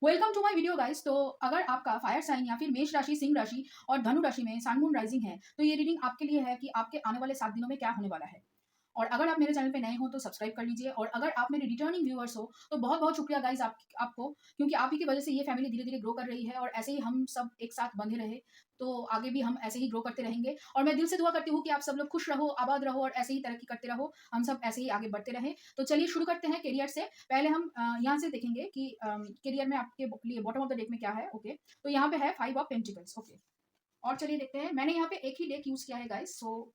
Welcome to my video guys. तो अगर आपका फायर साइन या फिर मेष राशि, सिंह राशि और धनु राशि में सन मून राइजिंग है तो ये रीडिंग आपके लिए है कि आपके आने वाले 7 दिनों में क्या होने वाला है। और अगर आप मेरे चैनल पे नए हो तो सब्सक्राइब कर लीजिए, और अगर आप मेरे रिटर्निंग व्यूअर्स हो तो बहुत बहुत शुक्रिया गाइस आपको, क्योंकि आप ही की वजह से ये फैमिली धीरे धीरे ग्रो कर रही है और ऐसे ही हम सब एक साथ बंधे रहे तो आगे भी हम ऐसे ही ग्रो करते रहेंगे। और मैं दिल से दुआ करती हूँ कि आप सब लोग खुश रहो, आबाद रहो और ऐसे ही तरक्की करते रहो, हम सब ऐसे ही आगे बढ़ते रहे। तो चलिए शुरू करते हैं करियर से। पहले हम यहाँ से देखेंगे कि करियर में आपके लिए बॉटम ऑफ द डेक में क्या है। ओके, तो यहाँ पे है 5 ऑफ पेंटिकल्स। ओके, और चलिए देखते हैं। मैंने यहाँ पे एक ही डेक यूज किया है गाइस, सो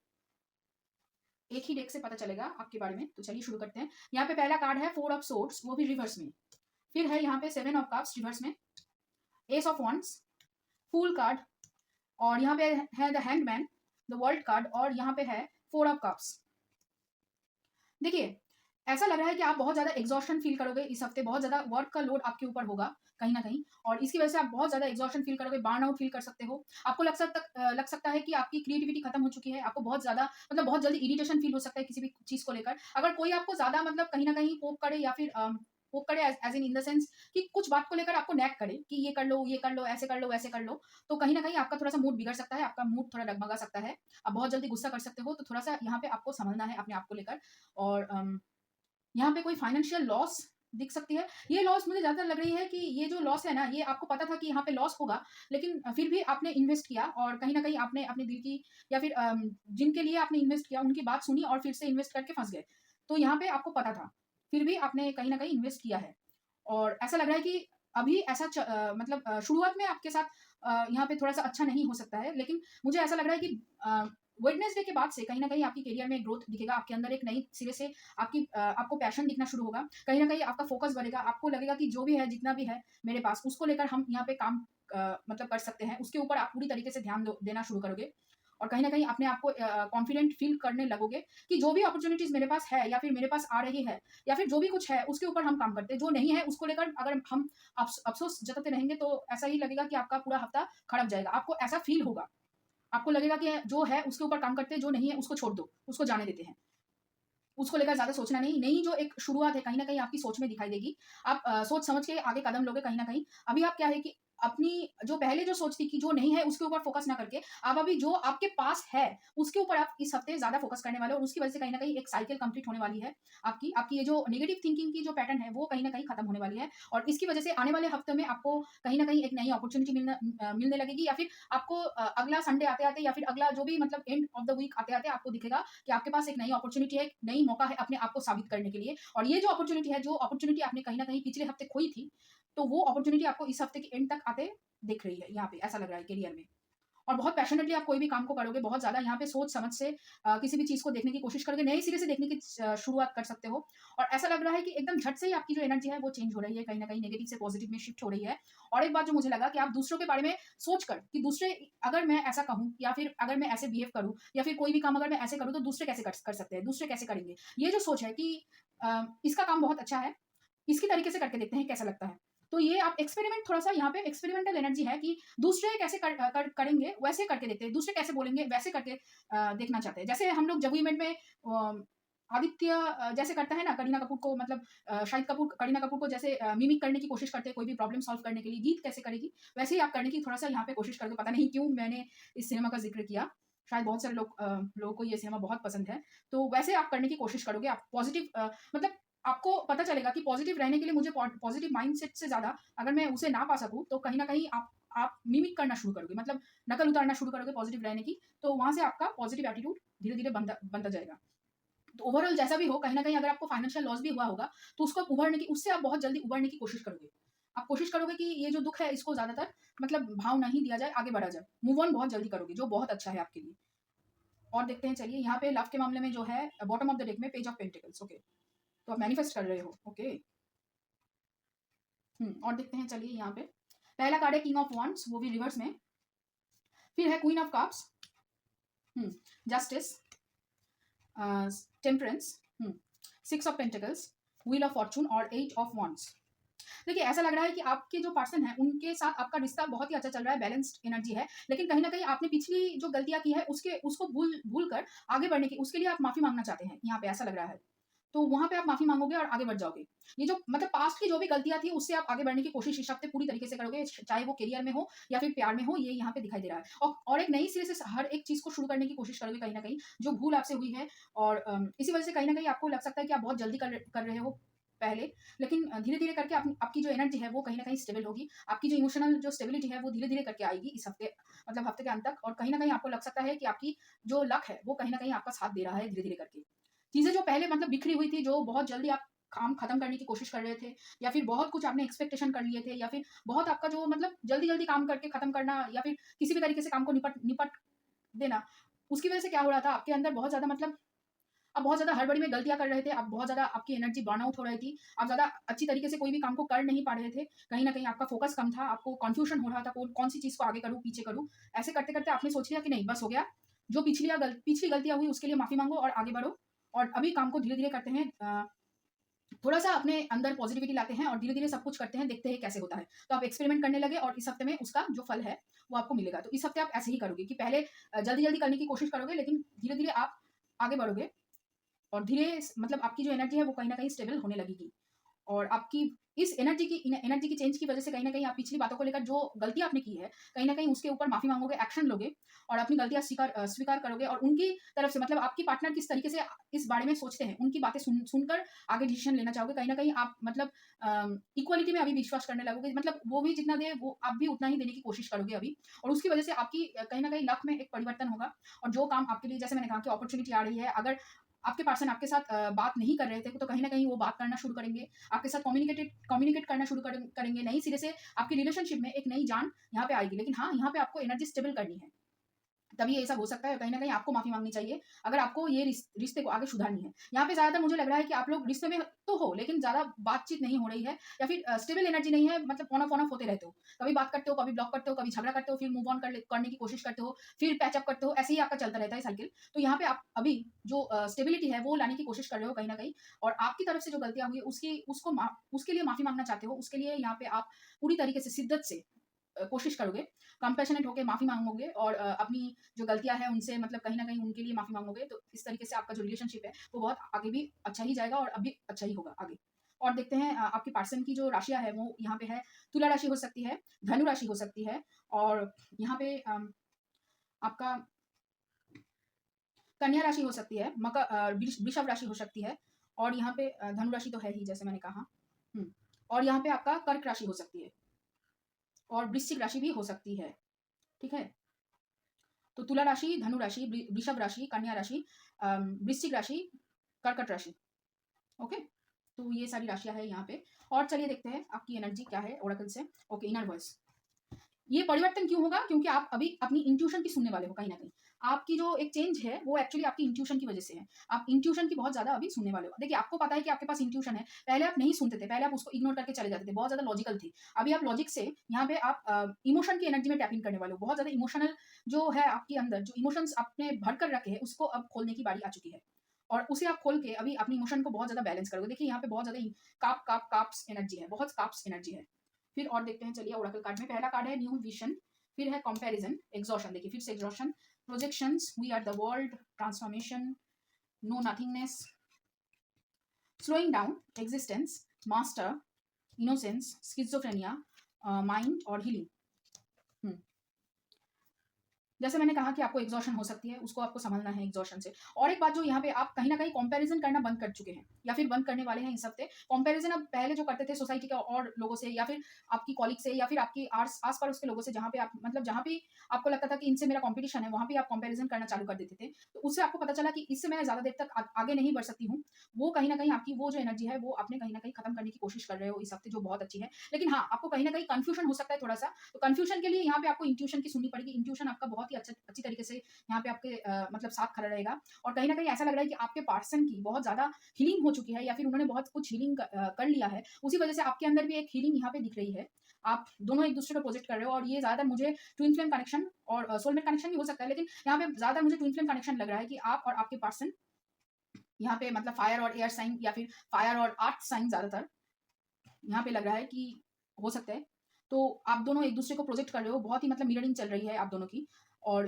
एक ही डेक से पता चलेगा आपके बारे में। तो चलिए शुरू करते हैं। यहाँ पे पहला कार्ड है 4 ऑफ सोर्ड्स, वो भी रिवर्स में। फिर है यहाँ पे 7 ऑफ कप्स रिवर्स में, ace of wands, fool card, और यहाँ पे है the hangman, the world card, और यहाँ पे है 4 ऑफ कप्स। देखिए, ऐसा लग रहा है कि आप बहुत ज्यादा एग्जॉस्शन फील करोगे इस हफ्ते, बहुत ज्यादा वर्क का लोड आपके ऊपर होगा कहीं ना कहीं, और इसकी वजह से आप बहुत ज्यादा एग्जॉस्शन फील करोगे, बर्न आउट फील कर सकते हो। आपको लग सकता है कि आपकी क्रिएटिविटी खत्म हो चुकी है, आपको बहुत ज्यादा मतलब बहुत जल्दी इरिटेशन फील हो सकता है किसी भी चीज को लेकर। अगर कोई आपको ज्यादा मतलब कहीं ना कहीं पोक करे या फिर पोक करे एज इन द सेंस कि कुछ बात को लेकर आपको नैक करे कि ये कर लो, ये कर लो, ऐसे कर लो, वैसे कर लो, तो कहीं ना कहीं आपका थोड़ा सा मूड बिगड़ सकता है, आपका मूड थोड़ा डगमगा सकता है, आप बहुत जल्दी गुस्सा कर सकते हो। तो थोड़ा सा यहाँ पे आपको समझना है अपने आप को लेकर। और यहाँ पे कोई फाइनेंशियल लॉस दिख सकती है। ये लॉस मुझे ज्यादा लग रही है कि ये जो लॉस है ना, ये आपको पता था कि यहाँ पे लॉस होगा, लेकिन फिर भी आपने इन्वेस्ट किया और कहीं ना कहीं आपने अपने दिल की या फिर जिनके लिए आपने इन्वेस्ट किया उनकी बात सुनी और फिर से इन्वेस्ट करके फंस गए। तो यहाँ पे आपको पता था, फिर भी आपने कहीं ना कहीं इन्वेस्ट किया है। और ऐसा लग रहा है कि अभी ऐसा मतलब शुरुआत में आपके साथ यहाँ पे थोड़ा सा अच्छा नहीं हो सकता है, लेकिन मुझे ऐसा लग रहा है कि वेडनेसडे के बाद से कहीं ना कहीं आपकी करियर में ग्रोथ दिखेगा, आपके अंदर एक नई सिरे से आपको पैशन दिखना शुरू होगा, कहीं ना कहीं आपका फोकस बढ़ेगा, आपको लगेगा कि जो भी है, जितना भी है मेरे पास, उसको लेकर हम यहाँ पे काम मतलब कर सकते हैं, उसके ऊपर आप पूरी तरीके से ध्यान देना शुरू करोगे। और कहीं ना कहीं अपने आप को कॉन्फिडेंट फील करने लगोगे कि जो भी अपॉर्चुनिटीज मेरे पास है या फिर मेरे पास आ रही है या फिर जो भी कुछ है उसके ऊपर हम काम करते हैं, जो नहीं है उसको लेकर अगर हम अफसोस जताते रहेंगे तो ऐसा ही लगेगा कि आपका पूरा हफ्ता खराब जाएगा, आपको ऐसा फील होगा। आपको लगेगा कि जो है उसके ऊपर काम करते हैं, जो नहीं है उसको छोड़ दो, उसको जाने देते हैं, उसको लेकर ज्यादा सोचना नहीं। नई जो एक शुरुआत है कहीं ना कहीं आपकी सोच में दिखाई देगी, आप सोच समझ के आगे कदम लोगे कहीं ना कहीं। अभी आप क्या है कि अपनी जो पहले जो सोच थी कि जो नहीं है उसके ऊपर फोकस ना करके आप अभी जो आपके पास है उसके ऊपर आप इस हफ्ते ज्यादा फोकस करने वाले हो, और उसकी वजह से कहीं ना कहीं एक साइकिल कंप्लीट होने वाली है। आपकी आपकी ये जो नेगेटिव थिंकिंग की जो पैटर्न है वो कहीं ना कहीं खत्म होने वाली है, और इसकी वजह से आने वाले हफ्ते में आपको कहीं ना कहीं एक नई अपॉर्चुनिटी मिलने लगेगी, या फिर आपको अगला संडे आते आते या फिर अगला जो भी मतलब एंड ऑफ द वीक आते आते आपको दिखेगा कि आपके पास एक नई अपॉर्चुनिटी है, एक नई मौका है अपने आप को साबित करने के लिए। और ये जो अपॉर्चुनिटी है, जो अपॉर्चुनिटी आपने कहीं ना कहीं पिछले हफ्ते खोई थी, तो वो अपॉर्चुनिटी आपको इस हफ्ते के एंड तक आते दिख रही है। यहाँ पे ऐसा लग रहा है करियर में, और बहुत पैशनेटली आप कोई भी काम को करोगे, बहुत ज्यादा यहाँ पे सोच समझ से किसी भी चीज को देखने की कोशिश करोगे, नए सिरे से देखने की शुरुआत कर सकते हो। और ऐसा लग रहा है कि एकदम झट से ही आपकी जो एनर्जी है वो चेंज हो रही है, कहीं ना कहीं नेगेटिव से पॉजिटिव में शिफ्ट हो रही है। और एक बात जो मुझे लगा कि आप दूसरों के बारे में सोचकर कि दूसरे, अगर मैं ऐसा कहूँ या फिर अगर मैं ऐसे बिहेव करूँ या फिर कोई भी काम अगर मैं ऐसे करूँ तो दूसरे कैसे कर सकते हैं, दूसरे कैसे करेंगे, ये जो सोच है कि इसका काम बहुत अच्छा है, इसकी तरीके से करके देखते हैं कैसा लगता है। तो ये आप एक्सपेरिमेंट, थोड़ा सा यहाँ पे एक्सपेरिमेंटल एनर्जी है कि दूसरे कैसे करेंगे वैसे करके देखते हैं, दूसरे कैसे बोलेंगे वैसे करके देखना चाहते हैं। जैसे हम लोग जब इवेंट में आदित्य जैसे करता है ना करीना कपूर को, मतलब शाहिद कपूर करीना कपूर को जैसे मिमिक करने की कोशिश करते हैं कोई भी प्रॉब्लम सॉल्व करने के लिए, गीत कैसे करेगी वैसे ही आप करने की थोड़ा सा यहाँ पे कोशिश कर दो। पता नहीं क्यों मैंने इस सिनेमा का जिक्र किया, शायद बहुत सारे लोगों को ये सिनेमा बहुत पसंद है, तो वैसे आप करने की कोशिश करोगे। आप पॉजिटिव मतलब आपको पता चलेगा कि पॉजिटिव रहने के लिए मुझे पॉजिटिव माइंडसेट से ज्यादा अगर मैं उसे ना पा सकूं तो कहीं ना कहीं आप मिमिक करना शुरू करोगे, मतलब नकल उतारना शुरू करोगे पॉजिटिव रहने की, तो वहां से आपका पॉजिटिव एटीट्यूड धीरे धीरे बनता जाएगा। तो ओवरऑल जैसा भी हो, कहीं ना कहीं अगर आपको फाइनेंशियल लॉस भी हुआ होगा तो उसको उभरने की, उससे आप बहुत जल्दी उभरने की कोशिश करोगे। आप कोशिश करोगे कि ये जो दुख है इसको ज्यादातर मतलब भाव नहीं दिया जाए, आगे बढ़ा जाए, मूव ऑन बहुत जल्दी करोगे, जो बहुत अच्छा है आपके लिए। और देखते हैं चलिए यहाँ पे लव के मामले में जो है बॉटम ऑफ द डेक में पेज ऑफ पेंटिकल्स। ओके, तो आप मैनिफेस्ट कर रहे हो। ओके, और देखते हैं चलिए यहाँ पे पहला कार्ड है किंग ऑफ वॉन्ड्स, वो भी रिवर्स में। फिर है queen of cups, justice, temperance, 6 of pentacles, wheel of Fortune और 8 ऑफ वॉन्ड्स। देखिए, ऐसा लग रहा है कि आपके जो पर्सन है उनके साथ आपका रिश्ता बहुत ही अच्छा चल रहा है, बैलेंस्ड एनर्जी है, लेकिन कहीं ना कहीं आपने पिछली जो गलतियां की है उसको भूल कर आगे बढ़ने की, उसके लिए आप माफी मांगना चाहते हैं यहाँ पे, ऐसा लग रहा है। तो वहाँ पे आप माफ़ी माँगोगे और आगे बढ़ जाओगे। ये जो मतलब पास्ट की जो भी गलतियाँ थी, उससे आप आगे बढ़ने की कोशिश इस हफ्ते पूरी तरीके से करोगे, चाहे वो करियर में हो या फिर प्यार में हो, ये यहाँ पे दिखाई दे रहा है। और एक नई सिरे से हर एक चीज़ को शुरू करने की कोशिश करोगे कहीं न कहीं, जो भूल आपसे हुई है। और इसी वजह से कहीं न कहीं आपको लग सकता है कि आप बहुत जल्दी कर रहे हो पहले, लेकिन धीरे-धीरे करके आपकी जो एनर्जी है, वो कहीं न कहीं स्टेबल होगी। आपकी जो इमोशनल जो स्टेबिलिटी है, वो धीरे-धीरे करके आएगी इस हफ्ते, मतलब हफ्ते के अंत तक। और कहीं न कहीं आपको लग सकता है कि आपकी जो लक है, वो कहीं न कहीं आपका साथ दे रहा है धीरे-धीरे करके। चीज़ें जो पहले मतलब बिखरी हुई थी, जो बहुत जल्दी आप काम खत्म करने की कोशिश कर रहे थे, या फिर बहुत कुछ आपने एक्सपेक्टेशन कर लिए थे, या फिर बहुत आपका जो मतलब जल्दी-जल्दी काम करके खत्म करना, या फिर किसी भी तरीके से काम को निपट निपट देना, उसकी वजह से क्या हो रहा था आपके अंदर बहुत ज़्यादा मतलब आप बहुत ज़्यादा हड़बड़ी में गलतियाँ कर रहे थे, आप बहुत ज़्यादा आपकी एनर्जी बर्न आउट हो रही थी, आप ज़्यादा अच्छी तरीके से कोई भी काम को कर नहीं पा रहे थे, कहीं न कहीं आपका फ़ोकस कम था, आपको कन्फ्यूज़न हो रहा था कौन-सी चीज़ को आगे करूँ, पीछे करूँ। ऐसे करते-करते आपने सोच लिया कि नहीं बस हो गया, जो पिछली गलतियाँ हुई उसके लिए माफ़ी माँगो और आगे बढ़ो। और अभी काम को धीरे-धीरे करते हैं, थोड़ा-सा अपने अंदर पॉज़िटिविटी लाते हैं और धीरे-धीरे सब कुछ करते हैं, देखते हैं कैसे होता है। तो आप एक्सपेरिमेंट करने लगे और इस हफ्ते में उसका जो फल है, वो आपको मिलेगा। तो इस हफ्ते आप ऐसे ही करोगे कि पहले जल्दी-जल्दी करने की कोशिश करोगे, लेकिन धीरे-धीरे आप आगे बढ़ोगे और मतलब आपकी जो एनर्जी है वो कहीं न कहीं स्टेबल होने लगेगी। और आपकी इस एनर्जी की चेंज की वजह से कहीं न कहीं आप पिछली बातों को लेकर जो गलतियाँ आपने की है, कहीं न कहीं उसके ऊपर माफ़ी माँगोगे, एक्शन लोगे और अपनी गलतियाँ स्वीकार करोगे। और उनकी तरफ से मतलब आपकी पार्टनर किस तरीके से इस बारे में सोचते हैं, उनकी बातें सुनकर आगे डिसीज़न लेना चाहोगे। कहीं न कहीं आप मतलब इक्वालिटी में अभी विश्वास करने लगोगे, मतलब वो भी जितना दे वो आप भी उतना ही देने की कोशिश करोगे अभी। और उसकी वजह से आपकी कहीं न कहीं लक में एक परिवर्तन होगा। और जो काम आपके लिए, जैसे मैंने कहा कि अपॉर्च्युनिटी आ रही है, अगर आपके पर्सन आपके साथ बात नहीं कर रहे थे, तो कहीं न कहीं वो बात करना शुरू करेंगे। आपके साथ कम्युनिकेट करना शुरू करेंगे। नई सिरे से आपकी रिलेशनशिप में एक नई जान यहाँ पे आएगी। लेकिन हाँ, यहाँ पे आपको एनर्जी स्टेबल करनी है। तभी ये सब हो सकता है। कहीं न कहीं आपको माफ़ी माँगनी चाहिए, अगर आपको ये रिश्ते को आगे सुधारनी है। यहाँ पे ज़्यादातर मुझे लग रहा है कि आप लोग रिश्ते में तो हो, लेकिन ज़्यादा बातचीत नहीं हो रही है, या फिर स्टेबल एनर्जी नहीं है, मतलब ऑन ऑफ होते रहते हो। कभी बात करते हो, कभी ब्लॉक करते हो, कभी झगड़ा करते हो, फिर मूव ऑन करने की कोशिश करते हो, फिर पैच अप करते हो, ऐसे ही आपका चलता रहता है साइकिल। तो यहाँ पे आप अभी जो स्टेबिलिटी है, वो लाने की कोशिश कर रहे हो कहीं न कहीं। और आपकी तरफ से जो गलतियाँ हुई, उसके लिए माफ़ी माँगना चाहते हो, उसके लिए यहाँ पे आप पूरी तरीके से शिद्दत से कोशिश करोगे, कंपैशनेट होके माफ़ी माँगोगे और अपनी जो गलतियाँ हैं उनसे मतलब कहीं न कहीं उनके लिए माफ़ी माँगोगे। तो इस तरीके से आपका जो रिलेशनशिप है, वो बहुत आगे भी अच्छा ही जाएगा और अभी अच्छा ही होगा आगे। और देखते हैं आपके पर्सन की जो राशियाँ है, वो यहाँ पे है, तुला राशि हो सकती है, धनु राशि हो सकती है, और यहाँ पे आपका कन्या राशि हो सकती है, वृषभ राशि हो सकती है, और यहाँ पे धनु राशि तो है ही जैसे मैंने कहा। और यहाँ पे आपका कर्क राशि हो सकती है, और वृश्चिक राशि भी हो सकती है। ठीक है? तो तुला राशि, धनु राशि, वृषभ राशि, कन्या राशि, वृश्चिक राशि, कर्कट राशि। ओके? तो ये सारी राशियाँ हैं यहाँ पे। और चलिए देखते हैं आपकी एनर्जी क्या है ओरेकल से। Okay, inner voice. ये परिवर्तन क्यों होगा? क्योंकि आप अभी अपनी इंट्यूशन की सुनने वाले हो कहीं न कहीं। आपकी जो एक चेंज है, वो एक्चुअली आपकी इंट्यूशन की वजह से है। आप इंट्यूशन की बहुत ज़्यादा अभी सुनने वाले हो। देखिए, आपको पता है कि आपके पास इंट्यूशन है। पहले आप नहीं सुनते थे, पहले आप उसको इग्नोर करके चले जाते थे, बहुत ज़्यादा लॉजिकल थे। अभी आप लॉजिक से यहाँ पे आप इमोशन की एनर्जी में टैप इन करने वाले हो। बहुत ज़्यादा इमोशनल जो है आपके अंदर, जो इमोशंस आपने भर कर रखे हैं, उसको अब खोलने की बारी आ चुकी है। और उसे आप खोल के अभी अपनी इमोशन को बहुत ज़्यादा बैलेंस करोगे। देखिए, यहाँ पे बहुत ज़्यादा काप्स एनर्जी है, बहुत काप्स एनर्जी है। फिर और देखते हैं, चलिए ओरेकल कार्ड में पहला कार्ड है न्यू विज़न, फिर है कंपैरिजन, एग्जॉशन। देखिए फिर से exhaustion, projections, we are the world, transformation, no nothingness, slowing down, existence, master, innocence, schizophrenia, mind और हीलिंग। जैसे मैंने कहा कि आपको एग्जॉशन हो सकती है, उसको आपको संभलना है एग्जॉशन से। और एक बात जो यहाँ पे आप कहीं न कहीं कंपैरिजन करना बंद कर चुके हैं, या फिर बंद करने वाले हैं इस हफ्ते। कंपैरिजन अब पहले जो करते थे सोसाइटी के और लोगों से, या फिर आपकी कॉलीग से, या फिर आपकी आस-पड़ोस के लोगों से, जहाँ पे आप मतलब जहाँ भी आपको लगता था कि इनसे मेरा कॉम्पिटिशन है, वहाँ पे आप कंपैरिजन करना चालू कर देते थे। तो उससे आपको पता चला कि इससे मैं ज़्यादा देर तक आगे नहीं बढ़ सकती हूँ। वो कहीं न कहीं आपकी वो जो एनर्जी है, वो आपने कहीं न कहीं खत्म करने की कोशिश कर रहे हो इस हफ्ते, जो बहुत अच्छी है। लेकिन हाँ, आपको कहीं न कहीं कन्फ्यूजन हो सकता है थोड़ा-सा। तो कन्फ्यूजन के लिए यहाँ पे आपको इंट्यूशन की सुननी पड़ेगी। इंट्यूशन आपका बहुत ही अच्छी तरीके से यहाँ पे आपके मतलब साथ खड़ा रहेगा। और कहीं न कहीं ऐसा लग रहा है कि आपके पर्सन की बहुत ज़्यादा हीलिंग हो चुकी है, या फिर उन्होंने बहुत कुछ हीलिंग कर लिया है। उसी वजह से आपके अंदर भी एक हीलिंग यहाँ पे दिख रही है। आप दोनों एक-दूसरे को प्रोजेक्ट कर रहे हो, और ये ज़्यादातर मुझे ट्विन फ्लेम कनेक्शन और सोलमेट कनेक्शन भी हो सकता है, लेकिन यहाँ पे ज़्यादा मुझे ट्विन फ्लेम कनेक्शन लग रहा है कि आप और आपके पर्सन यहाँ पे मतलब फायर और एयर साइन, या फिर फायर और अर्थ साइन ज़्यादातर यहाँ पे लग रहा है कि हो सकता है। तो आप दोनों एक-दूसरे को प्रोजेक्ट कर रहे हो, बहुत ही मतलब मिररिंग चल रही है आप दोनों की। और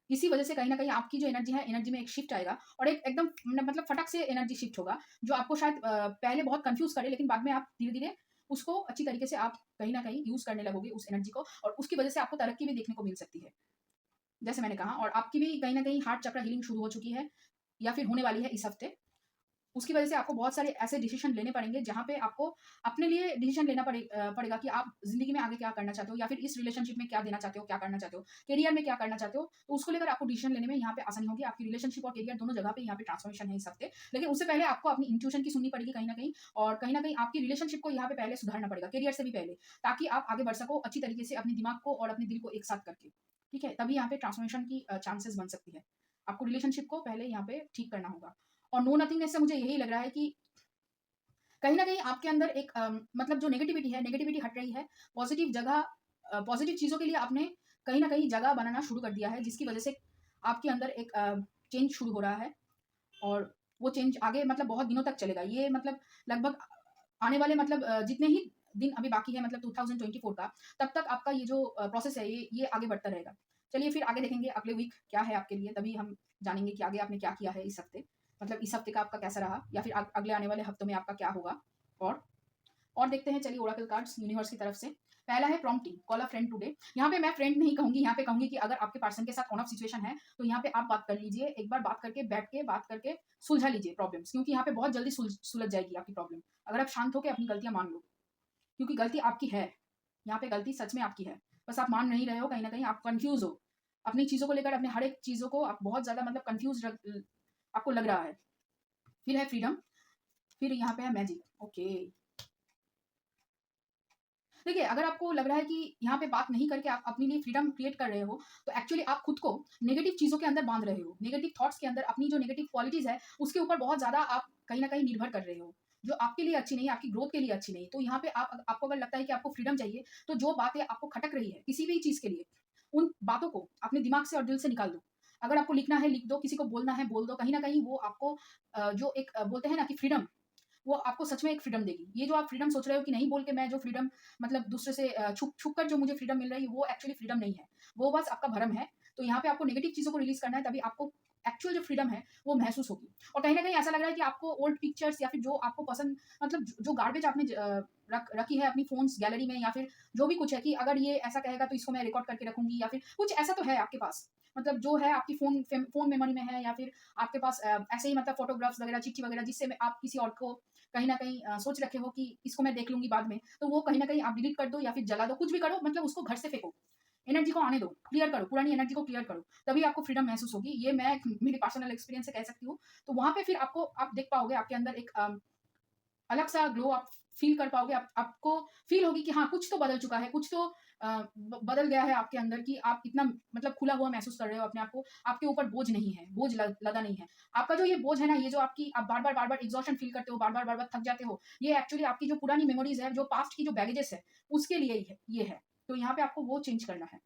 इसी वजह से कहीं न कहीं आपकी जो एनर्जी है, एनर्जी में एक शिफ्ट आएगा और एक एकदम मतलब फटक से एनर्जी शिफ्ट होगा, जो आपको शायद पहले बहुत कन्फ्यूज़ करे, लेकिन बाद में आप धीरे-धीरे उसको अच्छी तरीके से आप कहीं न कहीं यूज़ करने लगोगे उस एनर्जी को, और उसकी वजह से आपको तरक्की भी देखने को मिल सकती है। जैसे मैंने कहा, और आपकी भी कहीं न कहीं हार्ट चक्र हीलिंग शुरू हो चुकी है या फिर होने वाली है इस हफ्ते। उसकी वजह से आपको बहुत सारे ऐसे डिसीजन लेने पड़ेंगे जहाँ पे आपको अपने लिए डिसीजन लेना पड़ेगा कि आप ज़िंदगी में आगे क्या करना चाहते हो, या फिर इस रिलेशनशिप में क्या देना चाहते हो, क्या करना चाहते हो, करियर में क्या करना चाहते हो। तो उसको लेकर आपको डिसीजन लेने में यहाँ पे आसानी होगी। आपकी रिलेशनशिप और करियर दोनों जगह पे यहाँ पे ट्रांसफॉर्मेशन है इस हफ्ते। लेकिन उससे पहले आपको अपनी इंट्यूशन की सुननी पड़ेगी कहीं न कहीं, और कहीं न कहीं आपकी रिलेशनशिप को यहाँ पे पहले सुधारना पड़ेगा, करियर से भी पहले, ताकि आप आगे बढ़ सको अच्छी तरीके से अपने दिमाग को और अपने दिल को एक साथ करके। ठीक है? तभी यहाँ पे ट्रांसफॉर्मेशन की चांसेस बन सकती है। आपको रिलेशनशिप को पहले यहाँ पे ठीक करना होगा। और नो नथिंगनेस से मुझे यही लग रहा है कि कहीं न कहीं आपके अंदर एक मतलब जो नेगेटिविटी है, नेगेटिविटी हट रही है। पॉज़िटिव जगह पॉज़िटिव चीज़ों के लिए आपने कहीं न कहीं जगह बनाना शुरू कर दिया है, जिसकी वज़ह से आपके अंदर एक चेंज शुरू हो रहा है, और वो चेंज आगे मतलब बहुत दिनों तक चलेगा। ये मतलब लगभग आने वाले मतलब जितने ही दिन अभी बाकी है, मतलब 2024 का, तब तक आपका ये जो प्रोसेस है, ये आगे बढ़ता रहेगा। चलिए फिर आगे देखेंगे अगले वीक क्या है आपके लिए, तभी हम जानेंगे कि आगे आपने क्या किया है इस हफ़्ते। मतलब इस हफ़्ते का आपका कैसा रहा, या फिर अगले आने वाले हफ़्तों में आपका क्या होगा। और और देखते हैं, चलिए ओरेकल कार्ड्स यूनिवर्स की तरफ से। पहला है प्रॉम्प्टिंग, कॉल अ फ्रेंड टुडे। यहाँ पे मैं फ्रेंड नहीं कहूँगी, यहाँ पे कहूँगी कि अगर आपके पर्सन के साथ ऑन ऑफ सिचुएशन है, तो यहाँ पे आप बात कर लीजिए। एक बार बात करके, बैठ के बात करके सुलझा लीजिए प्रॉब्लम्स, क्योंकि यहाँ पे बहुत जल्दी सुलझ जाएगी आपकी प्रॉब्लम। अगर आप शांत होकर अपनी गलतियाँ मान लो, क्योंकि गलती आपकी है। यहाँ पे गलती सच में आपकी है, बस आप मान नहीं रहे हो। कहीं न कहीं आप कन्फ्यूज़ हो। अपनी चीज़ों को लेकर, अपने हर एक चीज़ों को आप बहुत ज़्यादा मतलब कन्फ्यूज़ आपको लग रहा है। फिर है फ्रीडम, फिर यहाँ पे है मैजिक। ओके। देखिए, अगर आपको लग रहा है कि यहाँ पे बात नहीं करके आप अपने लिए फ्रीडम क्रिएट कर रहे हो, तो एक्चुअली आप खुद को नेगेटिव चीज़ों के अंदर बाँध रहे हो। नेगेटिव थॉट्स के अंदर अपनी जो नेगेटिव क्वालिटीज़ है, उसके ऊपर बहुत ज़्यादा आप कहीं न कहीं निर्भर कर रहे हो, जो आपके लिए अच्छी नहीं है, आपकी ग्रोथ के लिए अच्छी नहीं। तो यहाँ पे आपको अगर लगता है कि आपको फ्रीडम चाहिए, तो जो बातें आपको खटक रही है, किसी भी चीज़ के लिए, उन बातों को अपने दिमाग से और दिल से निकाल दो। अगर आपको लिखना है, लिख दो, किसी को बोलना है, बोल दो। कहीं न कहीं वो आपको जो एक बोलते हैं ना कि फ्रीडम, वो आपको सच में एक फ्रीडम देगी। ये जो आप फ्रीडम सोच रहे हो कि नहीं बोल के मैं जो फ्रीडम मतलब दूसरे से छुप कर जो मुझे फ्रीडम मिल रही है, वो एक्चुअली फ्रीडम नहीं है। वो बस आपका भ्रम है। तो यहाँ पे आपको नेगेटिव चीज़ों को रिलीज़ करना है, तभी आपको एक्चुअल जो फ्रीडम है, वो महसूस होगी। और कहीं न कहीं ऐसा लग रहा है कि आपको ओल्ड पिक्चर्स या फिर जो आपको पसंद, मतलब जो गार्बेज आपने रखी है अपनी फ़ोन्स गैलरी में, या फिर जो भी कुछ है कि अगर ये ऐसा कहेगा तो इसको मैं रिकॉर्ड करके रखूँगी, या फिर कुछ ऐसा तो है आपके पास। मतलब जो है आपकी फ़ोन मेमोरी में है, या फिर आपके पास ऐसे ही मतलब फ़ोटोग्राफ्स वगैरह, चिट्ठी वगैरह, जिससे में आप किसी और को कहीं न कहीं सोच रखे हो कि इसको मैं देख लूँगी बाद में, तो वो कहीं न कहीं आप डिलीट कर दो या फिर जला दो, कुछ भी करो, मतलब उसको घर से फेंको। एनर्जी को आने दो, क्लियर करो, पुरानी एनर्जी को क्लियर करो, तभी आपको फ्रीडम महसूस होगी। ये मैं मेरे पर्सनल एक्सपीरियंस से कह सकती हूँ। तो वहाँ पे फिर आप देख पाओगे आपके अंदर एक अलग सा ग्लो आप फ़ील कर पाओगे। आपको फ़ील होगी कि हाँ, कुछ तो बदल चुका है, कुछ तो बदल गया है आपके अंदर, कि आप इतना मतलब खुला हुआ महसूस कर रहे हो अपने आप को। आपके ऊपर बोझ नहीं है, बोझ लदा नहीं है। आपका जो ये बोझ है ना, ये जो आपकी आप बार-बार एग्ज़ॉशन फ़ील करते हो, बार-बार थक जाते हो, ये एक्चुअली आपकी जो पुरानी मेमोरीज़ है, जो पास्ट की जो बैगेजेस है, उसके लिए ही है, ये है। तो यहाँ पे आपको वो चेंज करना है।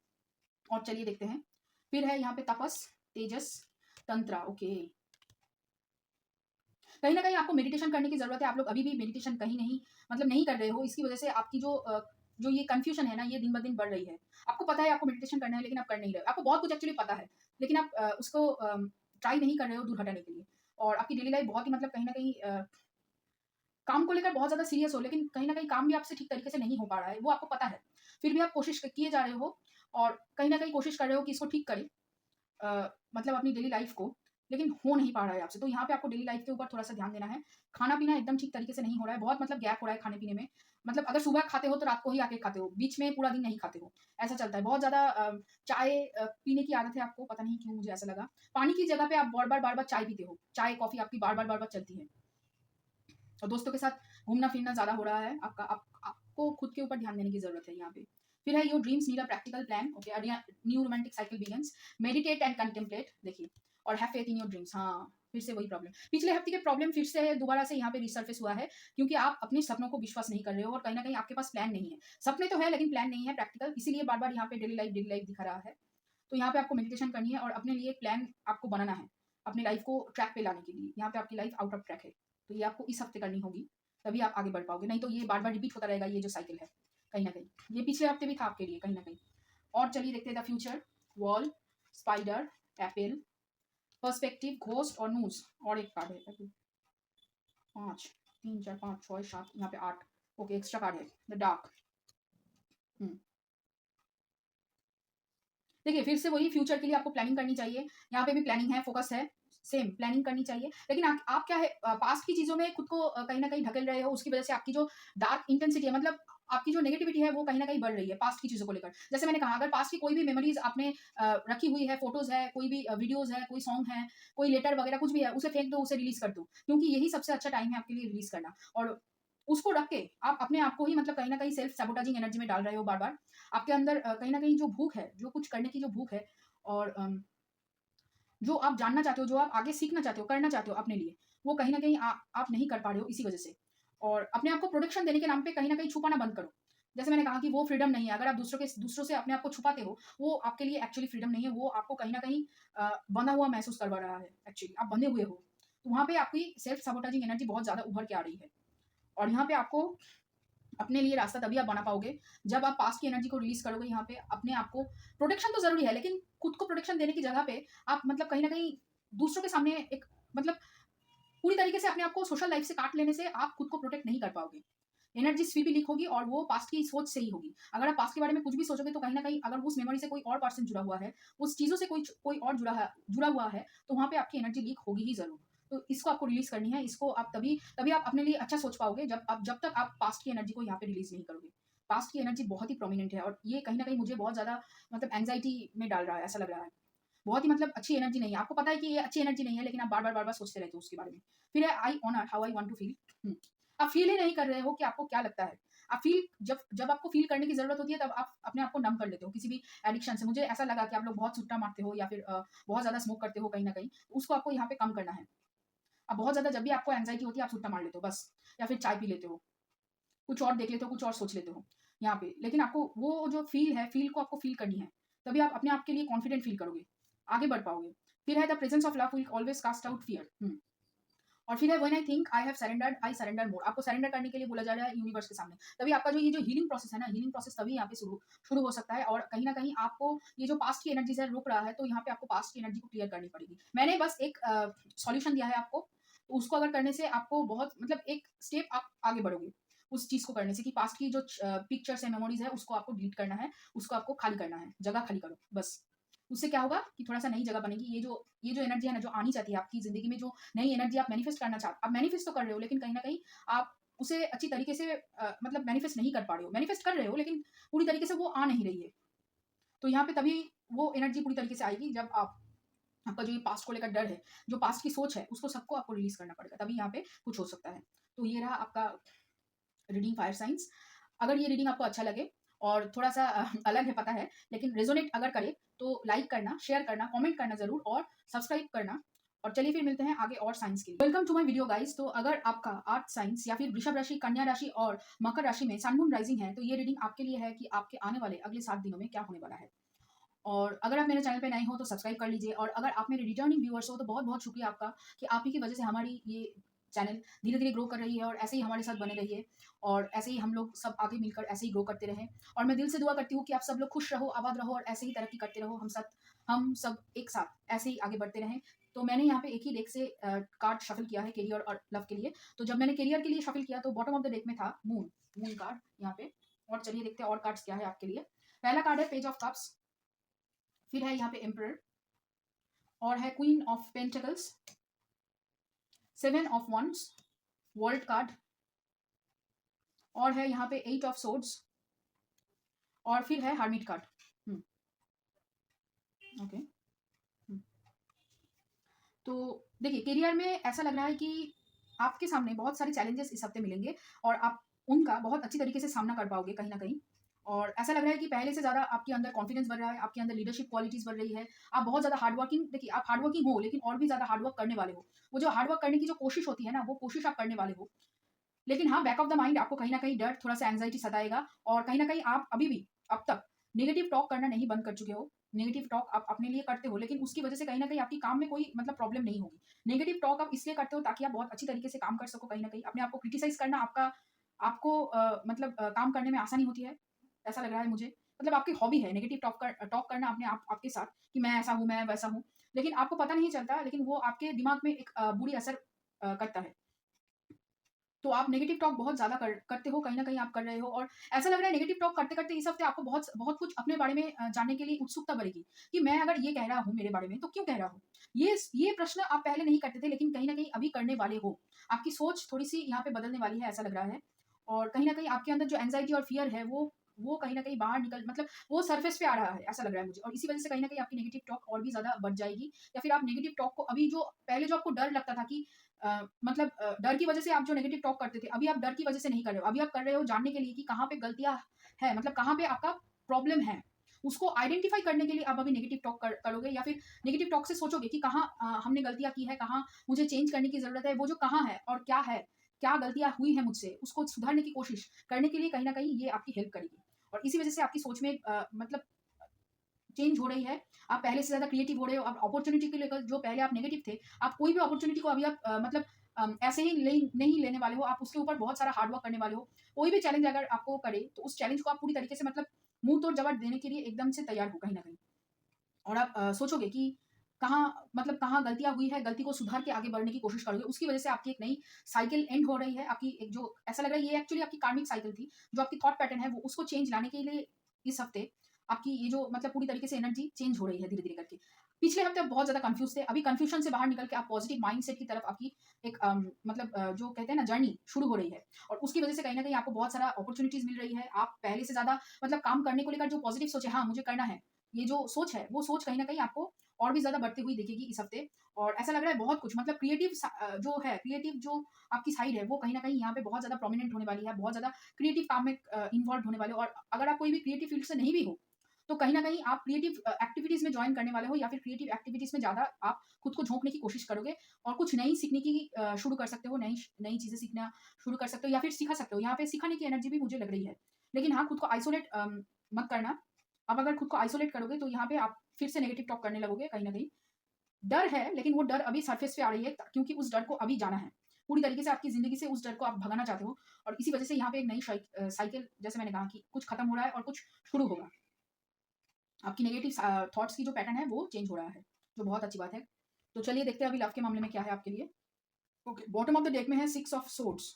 और चलिए देखते हैं, फिर है यहाँ पे तपस, तेजस, तंत्रा। ओके। कहीं न कहीं आपको मेडिटेशन करने की ज़रूरत है। आप लोग अभी भी मेडिटेशन कहीं नहीं मतलब नहीं कर रहे हो। इसकी वज़ह से आपकी जो ये कन्फ्यूज़न है ना, ये दिन-ब-दिन बढ़ रही है। आपको पता है आपको मेडिटेशन करना है, लेकिन आप कर नहीं रहे हो। आपको बहुत कुछ एक्चुअली पता है, लेकिन आप उसको ट्राई नहीं कर रहे हो दूर हटाने के लिए। और आपकी डेली लाइफ़ बहुत ही मतलब कहीं न कहीं काम को लेकर बहुत ज़्यादा सीरियस हो, लेकिन कहीं न कहीं काम भी आपसे ठीक तरीके से नहीं हो पा रहा है, वो आपको पता है। फिर भी आप कोशिश किए जा रहे हो, और कहीं न कहीं कोशिश कर रहे हो कि इसको ठीक करें। मतलब अपनी डेली लाइफ़ को, लेकिन हो नहीं पा रहा है आपसे। तो यहाँ पे आपको डेली लाइफ़ के ऊपर थोड़ा-सा ध्यान देना है। खाना-पीना एकदम ठीक तरीके से नहीं हो रहा है, बहुत मतलब गैप हो रहा है खाने-पीने में। मतलब अगर सुबह खाते हो तो रात को ही आके खाते हो, बीच में पूरा दिन नहीं खाते हो, ऐसा चलता है। बहुत ज़्यादा चाय पीने की आदत है आपको, पता नहीं क्यों मुझे ऐसा लगा। पानी की जगह पे आप बार-बार चाय पीते हो। चाय, कॉफ़ी आपकी बार-बार चलती है। और दोस्तों के साथ घूमना-फिरना ज़्यादा हो रहा है आपका। आपको खुद के ऊपर ध्यान देने की ज़रूरत है यहाँ पे। फिर है your dreams need a practical plan. Okay, new romantic cycle begins. Meditate and contemplate, देखिए, और have faith in your dreams. हाँ, फिर से वही प्रॉब्लम। पिछले हफ्ते के प्रॉब्लम फिर से दोबारा से यहाँ पे रिसर्फेस हुआ है, क्योंकि आप अपने सपनों को विश्वास नहीं कर रहे हो, और कहीं न कहीं आपके पास प्लान नहीं है। सपने तो है, लेकिन प्लान नहीं है प्रैक्टिकल, इसीलिए बार-बार यहाँ पे डेली लाइफ दिखा रहा है। तो यहाँ पे आपको मेडिटेशन करनी है, और अपने लिए एक प्लान आपको बनाना है, अपनी लाइफ को ट्रैक पे लाने के लिए। यहाँ पे आपकी लाइफ आउट ऑफ ट्रैक है, तो ये आपको इस हफ्ते करनी होगी, तभी आप आगे बढ़ पाओगे। नहीं तो ये बार-बार रिपीट होता रहेगा, ये जो साइकिल है, कहीं न कहीं। ये पिछले हफ्ते भी था आपके लिए कहीं न कहीं। और चलिए देखते हैं the future, wall, spider, Apple, perspective, ghost और न्यूज, और एक कार्ड है 5 3 4 5 6 7, यहाँ पे 8। ओके, एक्स्ट्रा कार्ड है द डार्क। देखिए फिर से वही, फ्यूचर के लिए आपको प्लानिंग करनी चाहिए। यहाँ पे भी प्लानिंग है, फोकस है, सेम प्लानिंग करनी चाहिए। लेकिन आप क्या है, पास्ट की चीजों में खुद को कहीं ना कहीं ढकेल रहे हो, उसकी वजह से आपकी जो डार्क इंटेंसिटी है, मतलब आपकी जो नेगेटिविटी है वो कहीं ना कहीं बढ़ रही है पास्ट की चीजों को लेकर। जैसे मैंने कहा, अगर पास्ट की कोई भी मेमोरीज आपने रखी हुई है, फोटोज है, कोई भी वीडियोज है, कोई सॉन्ग है, कोई लेटर वगैरह कुछ भी है, उसे फेंक दो, उसे रिलीज कर दो, क्योंकि यही सबसे अच्छा टाइम है आपके लिए रिलीज करना। और उसको रख के आप अपने आप को ही मतलब कहीं ना कहीं सेल्फ सैबोटाजिंग एनर्जी में डाल रहे हो बार बार। आपके अंदर कहीं ना कहीं जो भूख है, जो कुछ करने की जो भूख है, और जो आप जानना चाहते हो, जो आप आगे सीखना चाहते हो, करना चाहते हो अपने लिए, वो कहीं ना कहीं आप नहीं कर पा रहे हो इसी वजह से। और अपने आप को प्रोटेक्शन देने के नाम पे कहीं ना कहीं छुपाना बंद करो। जैसे मैंने कहा कि वो फ्रीडम नहीं है, अगर आप दूसरों से अपने आप को छुपाते हो, वो आपके लिए एक्चुअली फ्रीडम नहीं है, वो आपको कहीं ना कहीं बंधा हुआ महसूस करवा रहा है। एक्चुअली आप बंधे हुए हो, तो वहां पे आपकी सेल्फ सबोटाजिंग एनर्जी बहुत ज्यादा उभर के आ रही है। और यहाँ पे आपको अपने लिए रास्ता तभी आप बना पाओगे जब आप पास्ट की एनर्जी को रिलीज करोगे। यहाँ पे अपने आप को प्रोटेक्शन तो जरूरी है, लेकिन खुद को प्रोटेक्शन देने की जगह पे आप मतलब कहीं ना कहीं दूसरों के सामने एक मतलब पूरी तरीके से अपने आप को सोशल लाइफ से काट लेने से आप खुद को प्रोटेक्ट नहीं कर पाओगे। एनर्जी स्वी भी लीक होगी, और वो पास्ट की सोच से ही होगी। अगर आप पास्ट के बारे में कुछ भी सोचोगे, तो कहीं ना कहीं अगर उस मेमोरी से कोई और पर्सन जुड़ा हुआ है, उस चीजों से कोई और जुड़ा हुआ है, तो वहां पे आपकी एनर्जी लीक होगी ही जरूर। तो इसको आपको रिलीज करनी है। इसको आप तभी तभी आप अपने लिए अच्छा सोच पाओगे, जब तक आप पास्ट की एनर्जी को यहाँ पे रिलीज नहीं करोगे। पास्ट की एनर्जी बहुत ही प्रोमिनेंट है, और ये कहीं ना कहीं मुझे बहुत ज्यादा मतलब एंग्जाइटी में डाल रहा है, ऐसा लग रहा है। बहुत ही मतलब अच्छी एनर्जी नहीं है। आपको पता है कि ये अच्छी एनर्जी नहीं है, लेकिन आप बार बार सोचते रहते हो उसके बारे में। फिर है I honour how I want to feel. आप फील ही नहीं कर रहे हो कि आपको क्या लगता है। आप फील जब जब आपको फील करने की जरूरत होती है, तब आप अपने आप को नम कर लेते हो किसी भी एडिक्शन से। मुझे ऐसा लगा कि आप लोग बहुत सुट्टा मारते हो, या फिर बहुत ज्यादा स्मोक करते हो कहीं ना कहीं, तो उसको आपको यहाँ पे कम करना है। अब बहुत ज्यादा जब भी आपको एंजाइटी होती है, आप सुट्टा मार लेते हो बस, या फिर चाय पी लेते हो, कुछ और देख लेते हो, कुछ और सोच लेते हो यहाँ पे। लेकिन आपको वो जो फील है, फील को आपको फील करनी है, तभी आप अपने आप के लिए कॉन्फिडेंट फील करोगे, आगे बढ़ पाओगे। फिर है the presence of love will always cast out fear. और फिर है when I think I have surrendered I surrender more. आपको सरेंडर करने के लिए बोला जा रहा है यूनिवर्स के सामने। तभी आपका जो ये जो हीलिंग प्रोसेस है ना, हीलिंग प्रोसेस तभी यहाँ पे शुरू हो सकता है। और कहीं ना कहीं आपको ये जो पास्ट की एनर्जी है रोक रहा है, तो यहाँ पे आपको पास्ट की एनर्जी को क्लियर करनी पड़ेगी। मैंने बस एक सॉल्यूशन दिया है आपको, तो उसको अगर करने से आपको बहुत मतलब एक स्टेप आप आगे बढ़ोगे उस चीज को करने से, कि पास्ट की जो पिक्चर्स है, मेमोरीज है, उसको आपको डिलीट करना है, उसको आपको खाली करना है, जगह खाली करो बस। उससे क्या होगा कि थोड़ा सा नई जगह बनेगी। ये जो एनर्जी है ना, जो आनी चाहती है आपकी जिंदगी में, जो नई एनर्जी आप मैनिफेस्ट करना चाहते, आप मैनिफेस्ट तो कर रहे हो, लेकिन कहीं ना कहीं आप उसे अच्छी तरीके से मतलब मैनिफेस्ट नहीं कर पा रहे हो। मैनिफेस्ट कर रहे हो, लेकिन पूरी तरीके से वो आ नहीं रही है। तो यहाँ पे तभी वो एनर्जी पूरी तरीके से आएगी, जब आपका जो ये पास्ट को लेकर डर है, जो पास्ट की सोच है, उसको सबको आपको रिलीज करना पड़ेगा, तभी यहाँ पे कुछ हो सकता है। तो ये रहा आपका रीडिंग फायर साइंस। अगर ये रीडिंग आपको अच्छा लगे और थोड़ा सा अलग है पता है, लेकिन रेजोनेट अगर करे, तो लाइक करना, शेयर करना, कमेंट करना जरूर, और सब्सक्राइब करना। और चलिए फिर मिलते हैं आगे और साइंस के लिए। Welcome to my video guys. तो अगर आपका आर्ट साइंस या फिर वृषभ राशि, कन्या राशि और मकर राशि में सन मून राइजिंग है, तो ये रीडिंग आपके लिए है कि आपके आने वाले अगले 7 दिनों में क्या होने वाला है। और अगर आप मेरे चैनल पे नए हो तो सब्सक्राइब कर लीजिए, और अगर आप मेरे रिटर्निंग व्यूअर्स हो तो बहुत बहुत शुक्रिया आपका, कि आप ही की वजह से हमारी ये चैनल धीरे धीरे ग्रो कर रही है। और ऐसे ही हमारे साथ बने रहिए, और ऐसे ही हम लोग सब आगे मिलकर ऐसे ही ग्रो करते रहें। और मैं दिल से दुआ करती हूँ कि आप सब लोग खुश रहो, आबाद रहो, और ऐसे ही तरक्की करते रहो। हम सब एक साथ ऐसे ही आगे बढ़ते रहें। तो मैंने यहाँ पे एक ही डेक से कार्ड शफल किया है करियर और लव के लिए। तो जब मैंने करियर के लिए शफल किया, तो बॉटम ऑफ द डेक में था मून कार्ड यहाँ पे। और चलिए देखते हैं और कार्ड्स क्या है आपके लिए। पहला कार्ड है पेज ऑफ कप्स, फिर है यहाँ पे एम्परर, और है queen of pentacles, 7 of wands, world card, और है यहाँ पे 8 ऑफ सोर्ड्स, और फिर है हर्मिट कार्ड। ओके। तो देखिए करियर में ऐसा लग रहा है कि आपके सामने बहुत सारे चैलेंजेस इस हफ्ते मिलेंगे, और आप उनका बहुत अच्छी तरीके से सामना कर पाओगे कहीं ना कहीं। और ऐसा लग रहा है कि पहले से ज्यादा आपके अंदर कॉन्फिडेंस बढ़ रहा है, आपके अंदर लीडरशिप क्वालिटीज बढ़ रही है। आप बहुत ज्यादा हार्डवर्किंग, देखिए आप हार्डवर्किंग हो, लेकिन और भी ज्यादा हार्डवर्क करने वाले हो। वो जो हार्डवर्क करने की जो कोशिश होती है ना, वो कोशिश आप करने वाले हो। लेकिन हाँ, बैक ऑफ द माइंड आपको कहीं ना कहीं डर, थोड़ा सा एंग्जाइटी सताएगा, और कहीं ना कहीं आप अभी भी अब तक नेगेटिव टॉक करना नहीं बंद कर चुके हो। नेगेटिव टॉक आप अपने लिए करते हो, लेकिन उसकी वजह से कहीं ना कहीं आपकी काम में कोई मतलब प्रॉब्लम नहीं होगी। नेगेटिव टॉक आप इसलिए करते हो ताकि आप बहुत अच्छी तरीके से काम कर सको। कहीं ना कहीं अपने आप को क्रिटिसाइज करना आपको काम करने में आसानी होती है, ऐसा लग रहा है मुझे। मतलब आपकी हॉबी है नेगेटिव टॉक करना अपने आप आपके साथ कि मैं ऐसा हूँ, मैं वैसा हूँ। लेकिन आपको पता नहीं चलता, लेकिन वो आपके दिमाग में एक बुरी असर करता है। तो आप नेगेटिव टॉक बहुत ज़्यादा करते हो, कहीं न कहीं आप कर रहे हो और ऐसा लग रहा है नेगेटिव टॉक करते-करते इस हफ्ते आपको बहुत बहुत कुछ अपने बारे में जानने के लिए उत्सुकता बढ़ेगी कि मैं अगर ये कह रहा हूँ मेरे बारे में, तो क्यों कह रहा हूँ? ये प्रश्न आप पहले नहीं करते थे, लेकिन कहीं न कहीं अभी करने वाले हो। आपकी सोच थोड़ी-सी यहाँ पे बदलने वाली है, ऐसा लग रहा है और कहीं न कहीं आपके अंदर जो एंग्ज़ायटी और फ़ियर है, वो कहीं न कहीं बाहर निकल मतलब वो सरफ़ेस पे आ रहा है, ऐसा लग रहा है मुझे और इसी वज़ह से कहीं न कहीं आपकी नेगेटिव टॉक और भी ज़्यादा बढ़ जाएगी या फिर आप नेगेटिव टॉक को अभी जो पहले जो आपको डर लगता था कि मतलब डर की वजह से आप जो नेगेटिव टॉक करते थे, अभी आप डर की वजह से नहीं कर रहे हो। अभी आप कर रहे हो जानने के लिए कि कहाँ पे गलतियाँ है, मतलब कहाँ पे आपका प्रॉब्लम है। उसको आइडेंटिफ़ाई करने के लिए आप अभी नेगेटिव टॉक करोगे या फिर नेगेटिव टॉक से सोचोगे कि कहाँ हमने गलतियाँ की है, कहाँ मुझे चेंज करने की ज़रूरत है, वो जो कहाँ है और क्या है, क्या गलतियाँ हुई हैं मुझसे, उसको सुधारने की कोशिश करने के लिए कहीं न कहीं ये आपकी हेल्प करेगी। और इसी वजह से आपकी सोच में मतलब चेंज हो रही है। आप पहले से ज़्यादा क्रिएटिव हो रहे हो। अब अपॉर्च्युनिटी को लेकर जो पहले आप नेगेटिव थे, आप कोई भी अपॉर्च्युनिटी को अभी आप मतलब ऐसे ही नहीं लेने वाले हो। आप उसके ऊपर बहुत सारा हार्ड वर्क करने वाले हो। कोई भी चैलेंज अगर आपको करे, तो उस चैलेंज को आप पूरी तरीके से मतलब मुँह तोड़ जवाब देने के लिए एकदम से तैयार हो कहीं न कहीं। और आप सोचोगे कि कहाँ मतलब कहाँ गलतियाँ हुई है, गलती को सुधार के आगे बढ़ने की कोशिश करोगे। उसकी वजह से आपकी एक नई साइकिल एंड हो रही है। आपकी एक जो ऐसा लग रहा है ये एक्चुअली आपकी कार्मिक साइकिल थी। जो आपकी थॉट पैटर्न है वो उसको चेंज लाने के लिए इस हफ्ते आपकी ये जो मतलब पूरी तरीके से एनर्जी चेंज हो रही है धीरे-धीरे करके। पिछले हफ्ते आप बहुत ज़्यादा कन्फ्यूज़ थे। अभी कन्फ्यूजन से बाहर निकल के आप पॉजिटिव माइंडसेट की तरफ आपकी एक मतलब जो कहते हैं ना जर्नी शुरू हो रही है। और उसकी वजह से कहीं न कहीं आपको बहुत सारा अपॉर्च्युनिटीज़ मिल रही है। आप पहले से ज़्यादा मतलब काम करने को लेकर जो पॉजिटिव सोच है, हाँ, मुझे करना है। ये जो सोच है, वो सोच कहीं न कहीं आपको और भी ज़्यादा बढ़ती हुई दिखेगी इस हफ्ते और ऐसा लग रहा है बहुत कुछ मतलब जो है क्रिएटिव जो आपकी साइड है, वो कहीं न कहीं यहाँ पे बहुत ज़्यादा प्रोमिनेंट होने वाली है, बहुत ज़्यादा क्रिएटिव काम में इन्वॉल्व होने वाले हो और अगर आप कोई भी क्रिएटिव फील्ड से नहीं भी हो, तो कहीं न कहीं आप क्रिएटिव एक्टिविटीज़ में जॉइन करने वाले हो या फिर क्रिएटिव एक्टिविटीज़ में ज़्यादा आप खुद को झोंकने की कोशिश करोगे और कुछ नई सीखने की शुरू कर सकते हो, नई चीज़ें सीखना शुरू कर सकते हो या फिर सिखा सकते हो। यहाँ पे सिखाने की एनर्जी भी मुझे लग रही है। लेकिन हाँ, खुद को आइसोलेट मत करना। अब अगर खुद को आइसोलेट करोगे तो यहाँ पे आप फिर से नेगेटिव टॉक करने लगोगे कहीं न कहीं। डर है, लेकिन वो डर अभी सरफेस पे आ रही है क्योंकि उस डर को अभी जाना है। पूरी तरीके से आपकी ज़िंदगी से उस डर को आप भगाना चाहते हो और इसी वजह से यहाँ पे एक नई साइकिल जैसे मैंने कहा कि कुछ खत्म हो रहा है और कुछ शुरू होगा। आपकी नेगेटिव थॉट्स की जो पैटर्न है वो चेंज हो रहा है, जो बहुत अच्छी बात है। तो चलिए देखते हैं अभी लव के मामले में क्या है आपके लिए। Okay, bottom of the deck में है 6 ऑफ सोर्ड्स।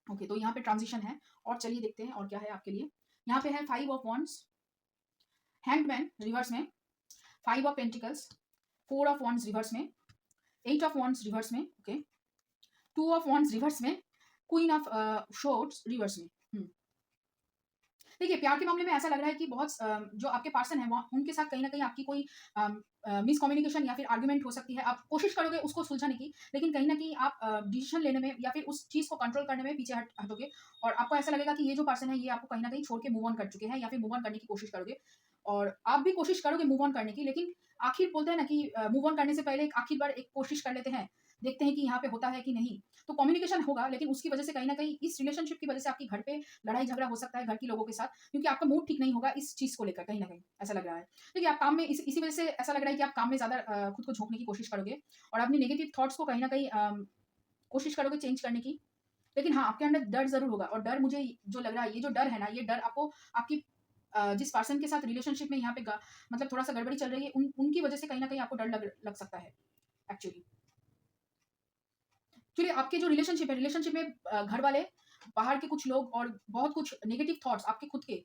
ओके, तो यहाँ पे ट्रांज़िशन है और चलिए देखते हैं और क्या है आपके लिए। यहाँ पे है 5 ऑफ वांड्स, हैंग्ड रिवर्स में, 5 of pentacles, 4 of wands reverse में, 8 ऑफ वांड्स रिवर्स में, ओके, 2 ऑफ वांड्स रिवर्स में, क्वीन ऑफ शॉर्ट्स रिवर्स में। देखिए, प्यार के मामले में ऐसा लग रहा है कि बहुत जो आपके पर्सन है वहाँ उनके साथ कहीं न कहीं आपकी कोई मिसकम्युनिकेशन या फिर आर्गुमेंट हो सकती है। आप कोशिश करोगे उसको सुलझाने की, लेकिन कहीं न कहीं आप डिसीज़न लेने में या फिर उस चीज़ को कंट्रोल करने में पीछे हटोगे और आपको ऐसा लगेगा कि ये जो पर्सन है, ये आपको कहीं न कहीं छोड़ के मूव ऑन कर चुके हैं या फिर मूव ऑन करने की कोशिश करोगे और आप भी कोशिश करोगे मूव ऑन करने की, लेकिन आखिर बोलते हैं ना कि मूव ऑन करने से पहले एक आखिर बार एक कोशिश कर लेते हैं, देखते हैं कि यहाँ पे होता है कि नहीं। तो कम्युनिकेशन होगा, लेकिन उसकी वजह से कहीं न कहीं इस रिलेशनशिप की वजह से आपके घर पे लड़ाई-झगड़ा हो सकता है घर के लोगों के साथ, क्योंकि आपका मूड ठीक नहीं होगा इस चीज़ को लेकर कहीं न कहीं, ऐसा लग रहा है। देखिए, आप काम में इसी वजह से ऐसा लग रहा है कि आप काम में ज़्यादा खुद को झोंकने की कोशिश करोगे और अपनी नेगेटिव थॉट्स को कहीं न कहीं कोशिश करोगे चेंज करने की। लेकिन हाँ, आपके अंदर डर ज़रूर होगा और डर मुझे जो लग रहा है, ये जो डर है ना, ये डर आपको आपकी जिस पर्सन के साथ रिलेशनशिप में यहाँ पे मतलब थोड़ा-सा गड़बड़ी चल रही है, उनकी वजह से कहीं न कहीं आपको डर लग सकता है, एक्चुअली। एक्चुअली आपके जो रिलेशनशिप में घर वाले, बाहर के कुछ लोग और बहुत कुछ नेगेटिव थॉट्स आपके खुद के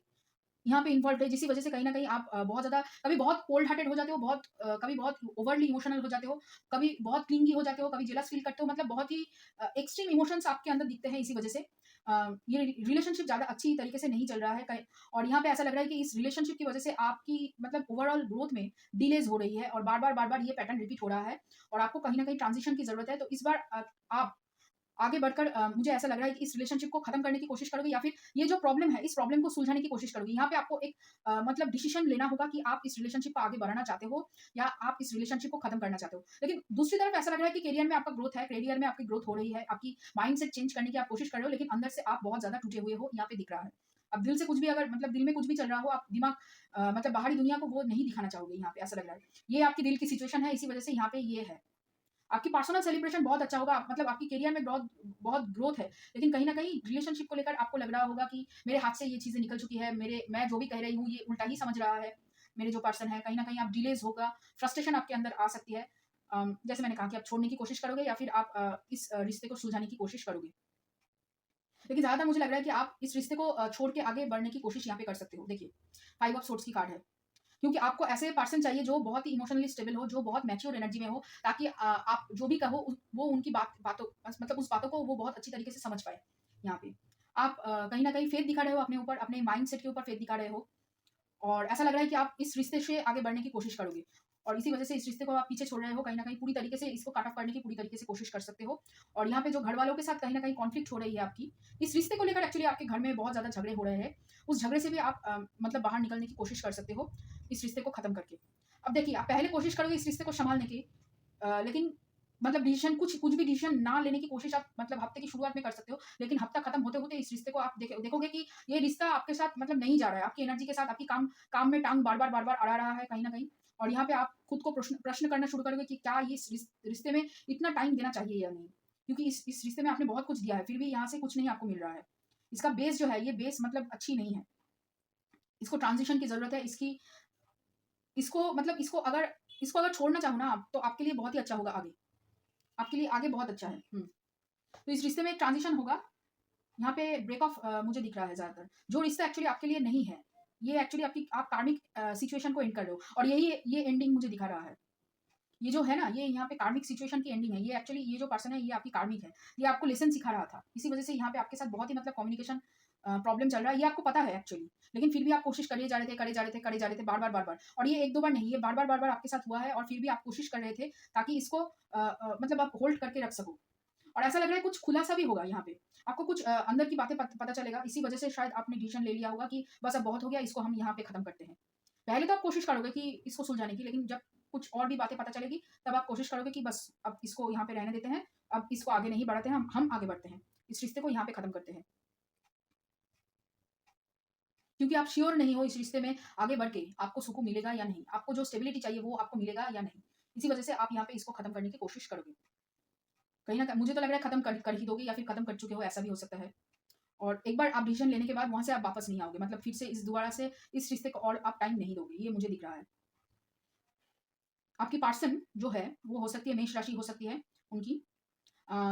यहाँ पे इन्वॉल्व्ड है, जिसकी वजह से कहीं न कहीं आप बहुत ज़्यादा कभी बहुत कोल्ड हार्टेड हो जाते हो, कभी बहुत ओवरली इमोशनल हो जाते हो, कभी बहुत क्लिंगी हो जाते हो, कभी जेलस फील करते हो, मतलब बहुत ही एक्सट्रीम इमोशंस आपके अंदर दिखते हैं इसी वजह से। ये रिलेशनशिप ज़्यादा अच्छी तरीके से नहीं चल रहा है कहीं और यहाँ पे ऐसा लग रहा है कि इस रिलेशनशिप की वजह से आपकी मतलब ओवरऑल ग्रोथ में डिलेज़ हो रही है और बार-बार ये पैटर्न रिपीट हो रहा है और आपको कहीं न कहीं ट्रांज़िशन की ज़रूरत है। तो इस बार आप आगे बढ़कर मुझे ऐसा लग रहा है कि इस रिलेशनशिप को खत्म करने की कोशिश करोगे या फिर ये जो प्रॉब्लम है, इस प्रॉब्लम को सुलझाने की कोशिश करोगे। यहाँ पे आपको एक मतलब डिसीजन लेना होगा कि आप इस रिलेशनशिप को आगे बढ़ाना चाहते हो या आप इस रिलेशनशिप को खत्म करना चाहते हो। लेकिन दूसरी तरफ ऐसा लग रहा है कि करियर में आपका ग्रोथ है, करियर में आपकी ग्रोथ हो रही है, आपकी माइंडसेट चेंज करने की आप कोशिश कर रहे हो, लेकिन अंदर से आप बहुत ज़्यादा टूटे हुए हो, यहाँ पे दिख रहा है। अब दिल से कुछ भी अगर मतलब दिल में कुछ भी चल रहा हो, आप दिमाग मतलब बाहरी दुनिया को वो नहीं दिखाना चाहोगे यहाँ पे, ऐसा लग रहा है। ये आपकी दिल की सिचुएशन है, इसी वजह से यहाँ पे ये है। आपकी पर्सनल सेलिब्रेशन बहुत अच्छा होगा, मतलब आपकी करियर में बहुत बहुत ग्रोथ है, लेकिन कहीं न कहीं रिलेशनशिप को लेकर आपको लग रहा होगा कि मेरे हाथ से ये चीज़ें निकल चुकी है, मैं जो भी कह रही हूँ ये उल्टा ही समझ रहा है, मेरे जो पर्सन है, कहीं न कहीं आप डिलेज़ होगा, फ्रस्ट्रेशन आपके अंदर आ सकती है। जैसे मैंने कहा कि आप छोड़ने की कोशिश करोगे या फिर आप इस रिश्ते को सुलझाने की कोशिश करोगे। लेकिन ज़्यादातर मुझे लग रहा है कि आप इस रिश्ते को छोड़ के आगे बढ़ने की कोशिश यहाँ पे कर सकते हो। देखिए, 5 ऑफ सोर्ड्स की कार्ड है। क्योंकि आपको ऐसे पर्सन चाहिए जो बहुत ही इमोशनली स्टेबल हो, जो बहुत मैच्योर एनर्जी में हो, ताकि आप जो भी कहो वो उनकी बातों मतलब उस बातों को वो बहुत अच्छी तरीके से समझ पाए यहाँ पे। आप कहीं न कहीं फेथ दिखा रहे हो अपने ऊपर, अपने माइंडसेट के ऊपर फेथ दिखा रहे हो। और ऐसा लग रहा है कि आप इस रिश्ते से आगे बढ़ने की कोशिश करोगे और इसी वजह से इस रिश्ते को आप पीछे छोड़ रहे हो, कहीं न कहीं पूरी तरीके से इसको कट ऑफ करने की पूरी तरीके से कोशिश कर सकते हो। और यहाँ पे जो घरवालों के साथ कहीं न कहीं कॉन्फ्लिक्ट हो रही है आपकी, इस रिश्ते को लेकर एक्चुअली आपके घर में बहुत ज़्यादा झगड़े हो रहे हैं। उस झगड़े से भी आप मतलब बाहर निकलने की कोशिश कर सकते हो, इस रिश्ते को खत्म करके। अब देखिए, आप पहले कोशिश करोगे इस रिश्ते को सँभालने की, लेकिन मतलब डिसीज़न कुछ कुछ भी डिसीज़न ना लेने की कोशिश आप मतलब हफ्ते की शुरुआत में कर सकते हो, लेकिन हफ्ता खत्म होते-होते इस रिश्ते को आप देखोगे कि ये रिश्ता आपके साथ मतलब नहीं जा रहा है, आपकी एनर्जी के साथ आपकी काम में टाँग बार-बार अड़ा रहा है कहीं न कहीं। और यहाँ पे आप खुद को प्रश्न प्रश्न करना शुरू करोगे कि क्या ये इस रिश्ते में इतना टाइम देना चाहिए या नहीं? क्योंकि इस रिश्ते में आपने बहुत कुछ दिया है, फिर भी यहाँ से कुछ नहीं आपको मिल रहा है। इसका बेस जो है, ये बेस मतलब अच्छी नहीं है। इसको ट्रांज़िशन की ज़रूरत है, इसको अगर छोड़ना चाहो ना आप, तो आपके लिए बहुत ही अच्छा होगा आगे। आपके लिए आगे बहुत अच्छा है। तो इस रिश्ते में एक ट्रांज़िशन होगा। यहाँ पे ब्रेक ऑफ मुझे दिख रहा है ज़्यादातर। जो रिश्ता एक्चुअली आपके लिए नहीं है, ये एक्चुअली आप कार्मिक सिचुएशन को एंड कर रहे हो और ये एंडिंग मुझे दिखा रहा है। ये जो है ना, ये यहाँ पे कार्मिक सिचुएशन की एंडिंग है। ये एक्चुअली ये जो पर्सन है, ये आपकी कार्मिक है। ये आपको लेसन सिखा रहा था। इसी वज़ह से यहाँ पे आपके साथ बहुत ही मतलब कम्युनिकेशन प्रॉब्लम चल रहा है। ये आपको पता है एक्चुअली। लेकिन फिर भी आप कोशिश करे जा रहे थे, बार-बार और ये 1-2 बार नहीं, ये बार-बार आपके साथ हुआ है और फिर भी आप कोशिश कर रहे थे ताकि इसको मतलब आप होल्ड करके रख सको। और ऐसा लग रहा है कुछ खुलासा भी होगा यहाँ पे। आपको कुछ अंदर की बातें पता चलेगा। इसी वज़ह से शायद आपने डिसीज़न ले लिया होगा कि बस अब बहुत हो गया, इसको हम यहाँ पे खत्म करते हैं। पहले तो आप कोशिश करोगे कि इसको सुलझाने की, लेकिन जब कुछ और भी बातें पता चलेगी, तब आप कोशिश करोगे कि बस अब इसको यहाँ पे रहने देते हैं, अब इसको आगे नहीं बढ़ाते हैं, हम आगे बढ़ते हैं। इस रिश्ते को यहाँ पे खत्म करते हैं। क्योंकि आप श्योर नहीं हो इस रिश्ते में आगे बढ़ के आपको सुकून मिलेगा या नहीं, आपको जो स्टेबिलिटी चाहिए वो आपको मिलेगा या नहीं। इसी वज़ह से आप यहाँ पे इसको खत्म करने की कोशिश करोगे। कहीं न कहीं मुझे तो लग रहा है खत्म कर ही दोगे या फिर खत्म कर चुके हो, ऐसा भी हो सकता है। और एक बार आप डिसीज़न लेने के बाद वहाँ से आप वापस नहीं आओगे, मतलब फिर से दोबारा से इस रिश्ते को और आप टाइम नहीं दोगे, ये मुझे दिख रहा है। आपकी पर्सन जो है, वो हो सकती है मेष राशि हो सकती है उनकी,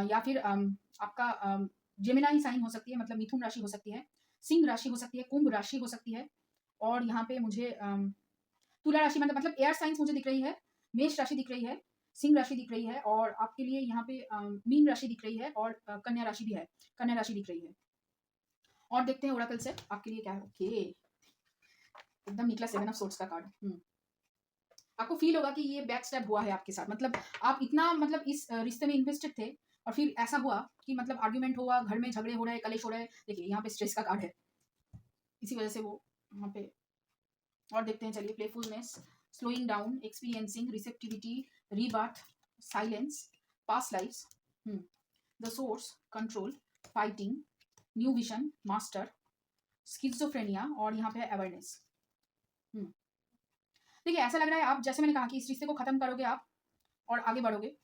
या फिर आपका जेमिनी साइन हो सकती है, मतलब मिथुन राशि हो सकती है, सिंह राशि हो सकती है, कुंभ राशि हो सकती है और यहाँ पे मुझे तुला राशि मतलब एयर साइंस मुझे दिख रही है, मेष राशि दिख रही है, सिंह राशि दिख रही है और आपके लिए यहाँ पे मीन राशि दिख रही है और कन्या राशि भी है, कन्या राशि दिख रही है। और देखते हैं ओरेकल से आपके लिए क्या है। ओके, एकदम निकला 7 ऑफ सोर्ड्स का कार्ड। आपको फील होगा कि ये बैक स्टेप हुआ है आपके साथ, मतलब आप इतना मतलब इस रिश्ते में इन्वेस्टेड थे और फिर ऐसा हुआ कि मतलब आर्ग्यूमेंट हुआ, घर में झगड़े हो रहे हैं, कलेश हो रहे हैं। देखिए यहाँ पे स्ट्रेस का कार्ड है, इसी वजह से वो यहाँ पे। और देखते हैं, चलिए, playfulness, slowing down, experiencing, receptivity, rebirth, silence, past lifes, the source, control, fighting, new vision, master, schizophrenia और यहाँ पे अवेयरनेस। देखिए ऐसा लग रहा है आप, जैसे मैंने कहा कि इस रिश्ते को खत्म करोगे आप और आगे बढ़ोगे।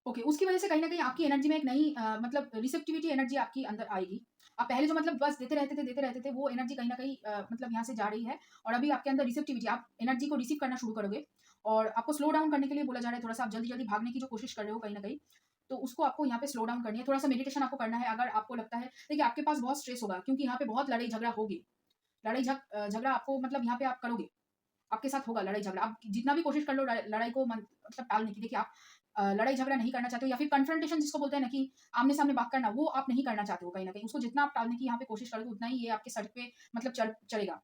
ओके, उसकी वजह से कहीं न कहीं आपकी एनर्जी में एक नई मतलब रिसेप्टिविटी एनर्जी आपकी अंदर आएगी। आप पहले जो मतलब बस देते रहते थे, वो एनर्जी कहीं न कहीं मतलब यहाँ से जा रही है और अभी आपके अंदर रिसेप्टिविटी, आप एनर्जी को रिसीव करना शुरू करोगे और आपको स्लो डाउन करने के लिए बोला जा रहा है थोड़ा-सा। आप जल्दी-जल्दी भागने की जो कोशिश कर रहे हो कहीं न कहीं, तो उसको आपको यहाँ पे स्लो डाउन करनी है। थोड़ा-सा मेडिटेशन आपको करना है अगर आपको लगता है। देखिए आपके पास बहुत स्ट्रेस होगा क्योंकि यहाँ पे बहुत लड़ाई झगड़ा होगी। झगड़ा आपको मतलब यहाँ पे आप करोगे, आपके साथ होगा लड़ाई झगड़ा। आप जितना भी कोशिश कर लो लड़ाई को मतलब टालने की। देखिए आप लड़ाई झगड़ा नहीं करना चाहते हो या फिर कन्फ्रंटेशन जिसको बोलते हैं ना, कि आमने सामने बात करना, वो आप नहीं करना चाहते हो कहीं ना कहीं। उसको जितना आप टालने की यहाँ पे कोशिश करोगे, उतना ही ये आपके सड़क पे मतलब चलेगा।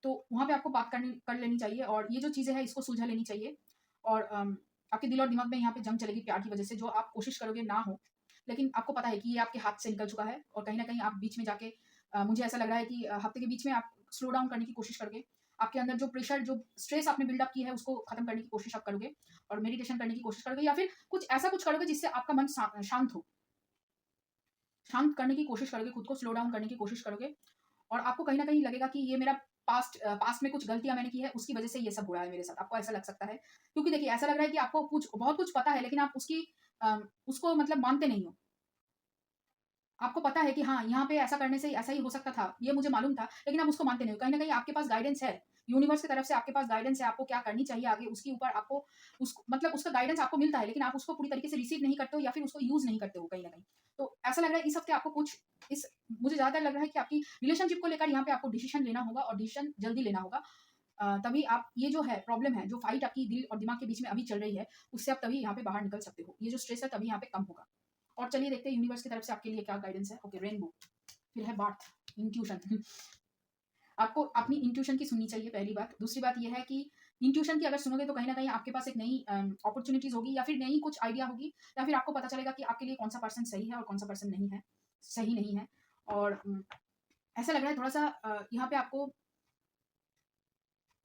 तो वहाँ पे आपको बात कर लेनी चाहिए और ये जो चीज़ें हैं इसको सुलझा लेनी चाहिए। और आपके दिल और दिमाग में यहाँ पे जंग चलेगी प्यार की वजह से, जो आप कोशिश करोगे ना हो, लेकिन आपको पता है कि ये आपके हाथ से निकल चुका है और कहीं ना कहीं आप बीच में जाके मुझे ऐसा लग रहा है कि हफ्ते के बीच में आप स्लो डाउन करने की कोशिश करोगे। आपके अंदर जो प्रेशर, जो स्ट्रेस आपने बिल्डअप की है, उसको खत्म करने की कोशिश आप करोगे और मेडिटेशन करने की कोशिश करोगे या फिर कुछ करोगे जिससे आपका मन शांत हो। शांत करने की कोशिश करोगे, खुद को स्लो डाउन करने की कोशिश करोगे और आपको कहीं न कहीं लगेगा कि ये मेरा पास्ट में कुछ गलतियां मैंने की है, उसकी वजह से ये सब हो रहा है मेरे साथ। आपको ऐसा लग सकता है, क्योंकि देखिए ऐसा लग रहा है कि आपको बहुत कुछ पता है, लेकिन आप उसको मतलब मानते नहीं हो। आपको पता है कि हाँ, यहाँ पे ऐसा करने से ऐसा ही हो सकता था, ये मुझे मालूम था, लेकिन आप उसको मानते नहीं हो। कहीं न कहीं आपके पास गाइडेंस है, यूनिवर्स की तरफ से आपके पास गाइडेंस है, आपको क्या करनी चाहिए आगे, उसके ऊपर आपको मतलब उसका गाइडेंस आपको मिलता है, लेकिन आप उसको पूरी तरीके से रिसीव नहीं करते हो या फिर उसको यूज़ नहीं करते हो कहीं न कहीं। तो ऐसा लग रहा है इस हफ्ते आपको कुछ इस मुझे ज़्यादातर लग रहा है कि आपकी रिलेशनशिप को लेकर यहाँ पे आपको डिसीज़न लेना होगा और डिसीज़न जल्दी लेना होगा। तभी आप ये जो है प्रॉब्लम है, जो फाइट आपकी दिल और दिमाग के बीच में अभी चल रही है, उससे आप तभी यहाँ पे बाहर निकल सकते हो। ये जो स्ट्रेस है तभी यहाँ पे कम होगा। और चलिए देखते हैं यूनिवर्स की तरफ से आपके लिए क्या गाइडेंस है। ओके, रेनबो, फिर है बार्थ, इंट्यूशन। आपको अपनी इंट्यूशन की सुननी चाहिए, पहली बात। दूसरी बात ये है कि इंट्यूशन की अगर सुनोगे तो कहीं न कहीं आपके पास एक नई अपॉर्च्युनिटीज़ होगी या फिर नई कुछ आइडिया होगी, या फिर आपको पता चलेगा कि आपके लिए कौन-सा पर्सन सही है और कौन-सा पर्सन नहीं है, सही नहीं है। और ऐसा लग रहा है थोड़ा-सा यहाँ पे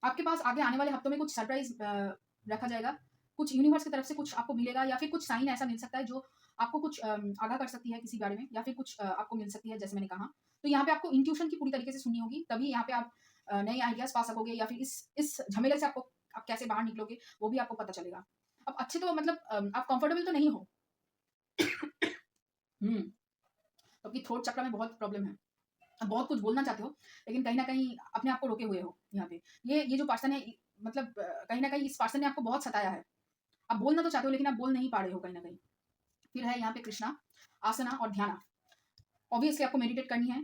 आपके पास आगे आने वाले हफ्तों में कुछ सरप्राइज़ रखा जाएगा। कुछ यूनिवर्स की तरफ से कुछ आपको मिलेगा या फिर कुछ साइन ऐसा मिल सकता है जो आपको कुछ आगाह कर सकती है किसी बारे में, या फिर कुछ आपको मिल सकती है जैसे मैंने कहा। तो यहाँ पे आपको इंट्यूशन की पूरी तरीके से सुननी होगी, तभी यहाँ पे आप नए आइडियाज़ पा सकोगे, या फिर इस झमेले से आप कैसे बाहर निकलोगे, वो भी आपको पता चलेगा। अब अच्छे तो मतलब आप कंफर्टेबल तो नहीं हो। हुँ, तो आपकी थ्रोट चक्र में बहुत प्रॉब्लम है। आप बहुत कुछ बोलना चाहते हो, लेकिन कहीं न कहीं अपने आप को रोके हुए हो यहाँ पे। ये जो पर्सन है मतलब कहीं न कहीं इस पर्सन ने आपको बहुत सताया है। आप बोलना तो चाहते हो, लेकिन आप बोल नहीं पा रहे हो कहीं न कहीं। फिर है यहाँ पे कृष्णा, आसना और ध्याना। ऑब्वियसली आपको मेडिटेट करनी है,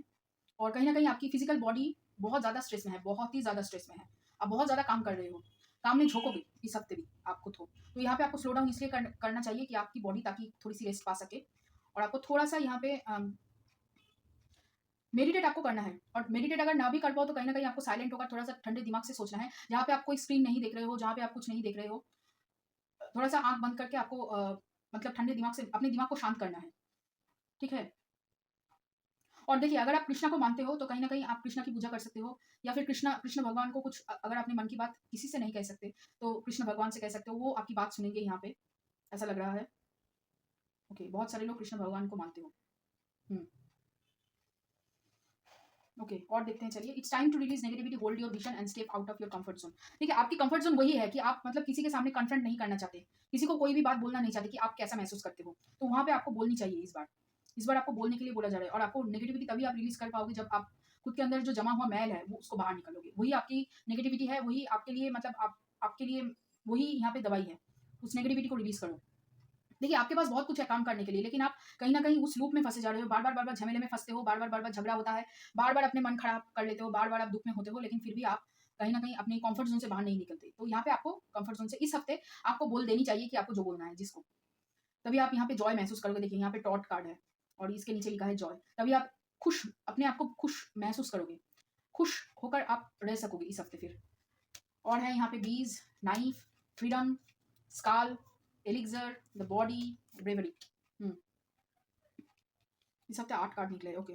और कहीं न कहीं आपकी फिज़िकल बॉडी बहुत ज़्यादा स्ट्रेस में है, बहुत ही ज़्यादा स्ट्रेस में है। आप बहुत ज़्यादा काम कर रहे हो, काम में झोंकोगे इस हफ्ते भी आप खुद को। तो यहाँ पे आपको स्लो डाउन इसलिए करना चाहिए कि आपकी बॉडी ताकि थोड़ी-सी रेस्ट पा सके, और आपको थोड़ा-सा यहाँ पे मेडिटेट आपको करना है। और मेडिटेट अगर ना भी कर पाओ तो कहीं न कहीं आपको साइलेंट होकर थोड़ा-सा ठंडे दिमाग से सोचना है, जहाँ पे आप कोई स्क्रीन नहीं देख रहे हो, जहाँ पे आप कुछ नहीं देख रहे हो। थोड़ा-सा आँख बंद करके आपको मतलब ठंडे दिमाग से अपने दिमाग को शांत करना है, ठीक है? और देखिए अगर आप कृष्णा को मानते हो तो कहीं न कहीं आप कृष्णा की पूजा कर सकते हो, या फिर कृष्ण भगवान को कुछ अगर अपने मन की बात किसी से नहीं कह सकते, तो कृष्ण भगवान से कह सकते हो, वो आपकी बात सुनेंगे यहाँ पे, ऐसा लग रहा है। ओके, बहुत सारे लोग कृष्ण भगवान को मानते हो। हुँ। ओके, और देखते हैं चलिए। It's time to release negativity, hold your vision and step out of your comfort zone. ठीक है, आपकी कंफर्ट जोन वही है कि आप मतलब किसी के सामने कन्फ्रंट नहीं करना चाहते, किसी को कोई भी बात बोलना नहीं चाहते कि आप कैसा महसूस करते हो, तो वहाँ पे आपको बोलनी चाहिए इस बार आपको बोलने के लिए बोला जा रहा है। और आपको नेगेटिविटी तभी आप रिलीज कर पाओगे जब आप खुद के अंदर जो जमा हुआ मैल है वो उसको बाहर निकालोगे। वही आपकी नेगेटिविटी है, वही आपके लिए मतलब आपके लिए वही यहाँ पे दवाई है। उस नेगेटिविटी को रिलीज करो। देखिए आपके पास बहुत कुछ है काम करने के लिए, लेकिन आप कहीं न कहीं उस लूप में फँसे जा रहे हो, बार-बार झमेले में फँसते हो, बार-बार झगड़ा होता है, बार-बार अपने मन खराब कर लेते हो, बार-बार आप दुःख में होते हो, लेकिन फिर भी आप कहीं न कहीं अपने कम्फर्ट ज़ोन से बाहर नहीं निकलते। तो यहाँ पे आपको कम्फर्ट ज़ोन से इस हफ्ते आपको बोल देनी चाहिए कि आपको जो बोलना है जिसको। तभी आप यहाँ पे जॉय महसूस करोगे। देखिए यहाँ पे टॉर्ट कार्ड है और इसके नीचे लिखा है जॉय। तभी आप अपने आप को खुश महसूस करोगे। खुश होकर आप रह सकोगे इस हफ्ते फिर। और है यहाँ पे बीज, knife, freedom, scale, elixir, the body, bravery. इस हफ्ते 8 कार्ड निकले। ओके,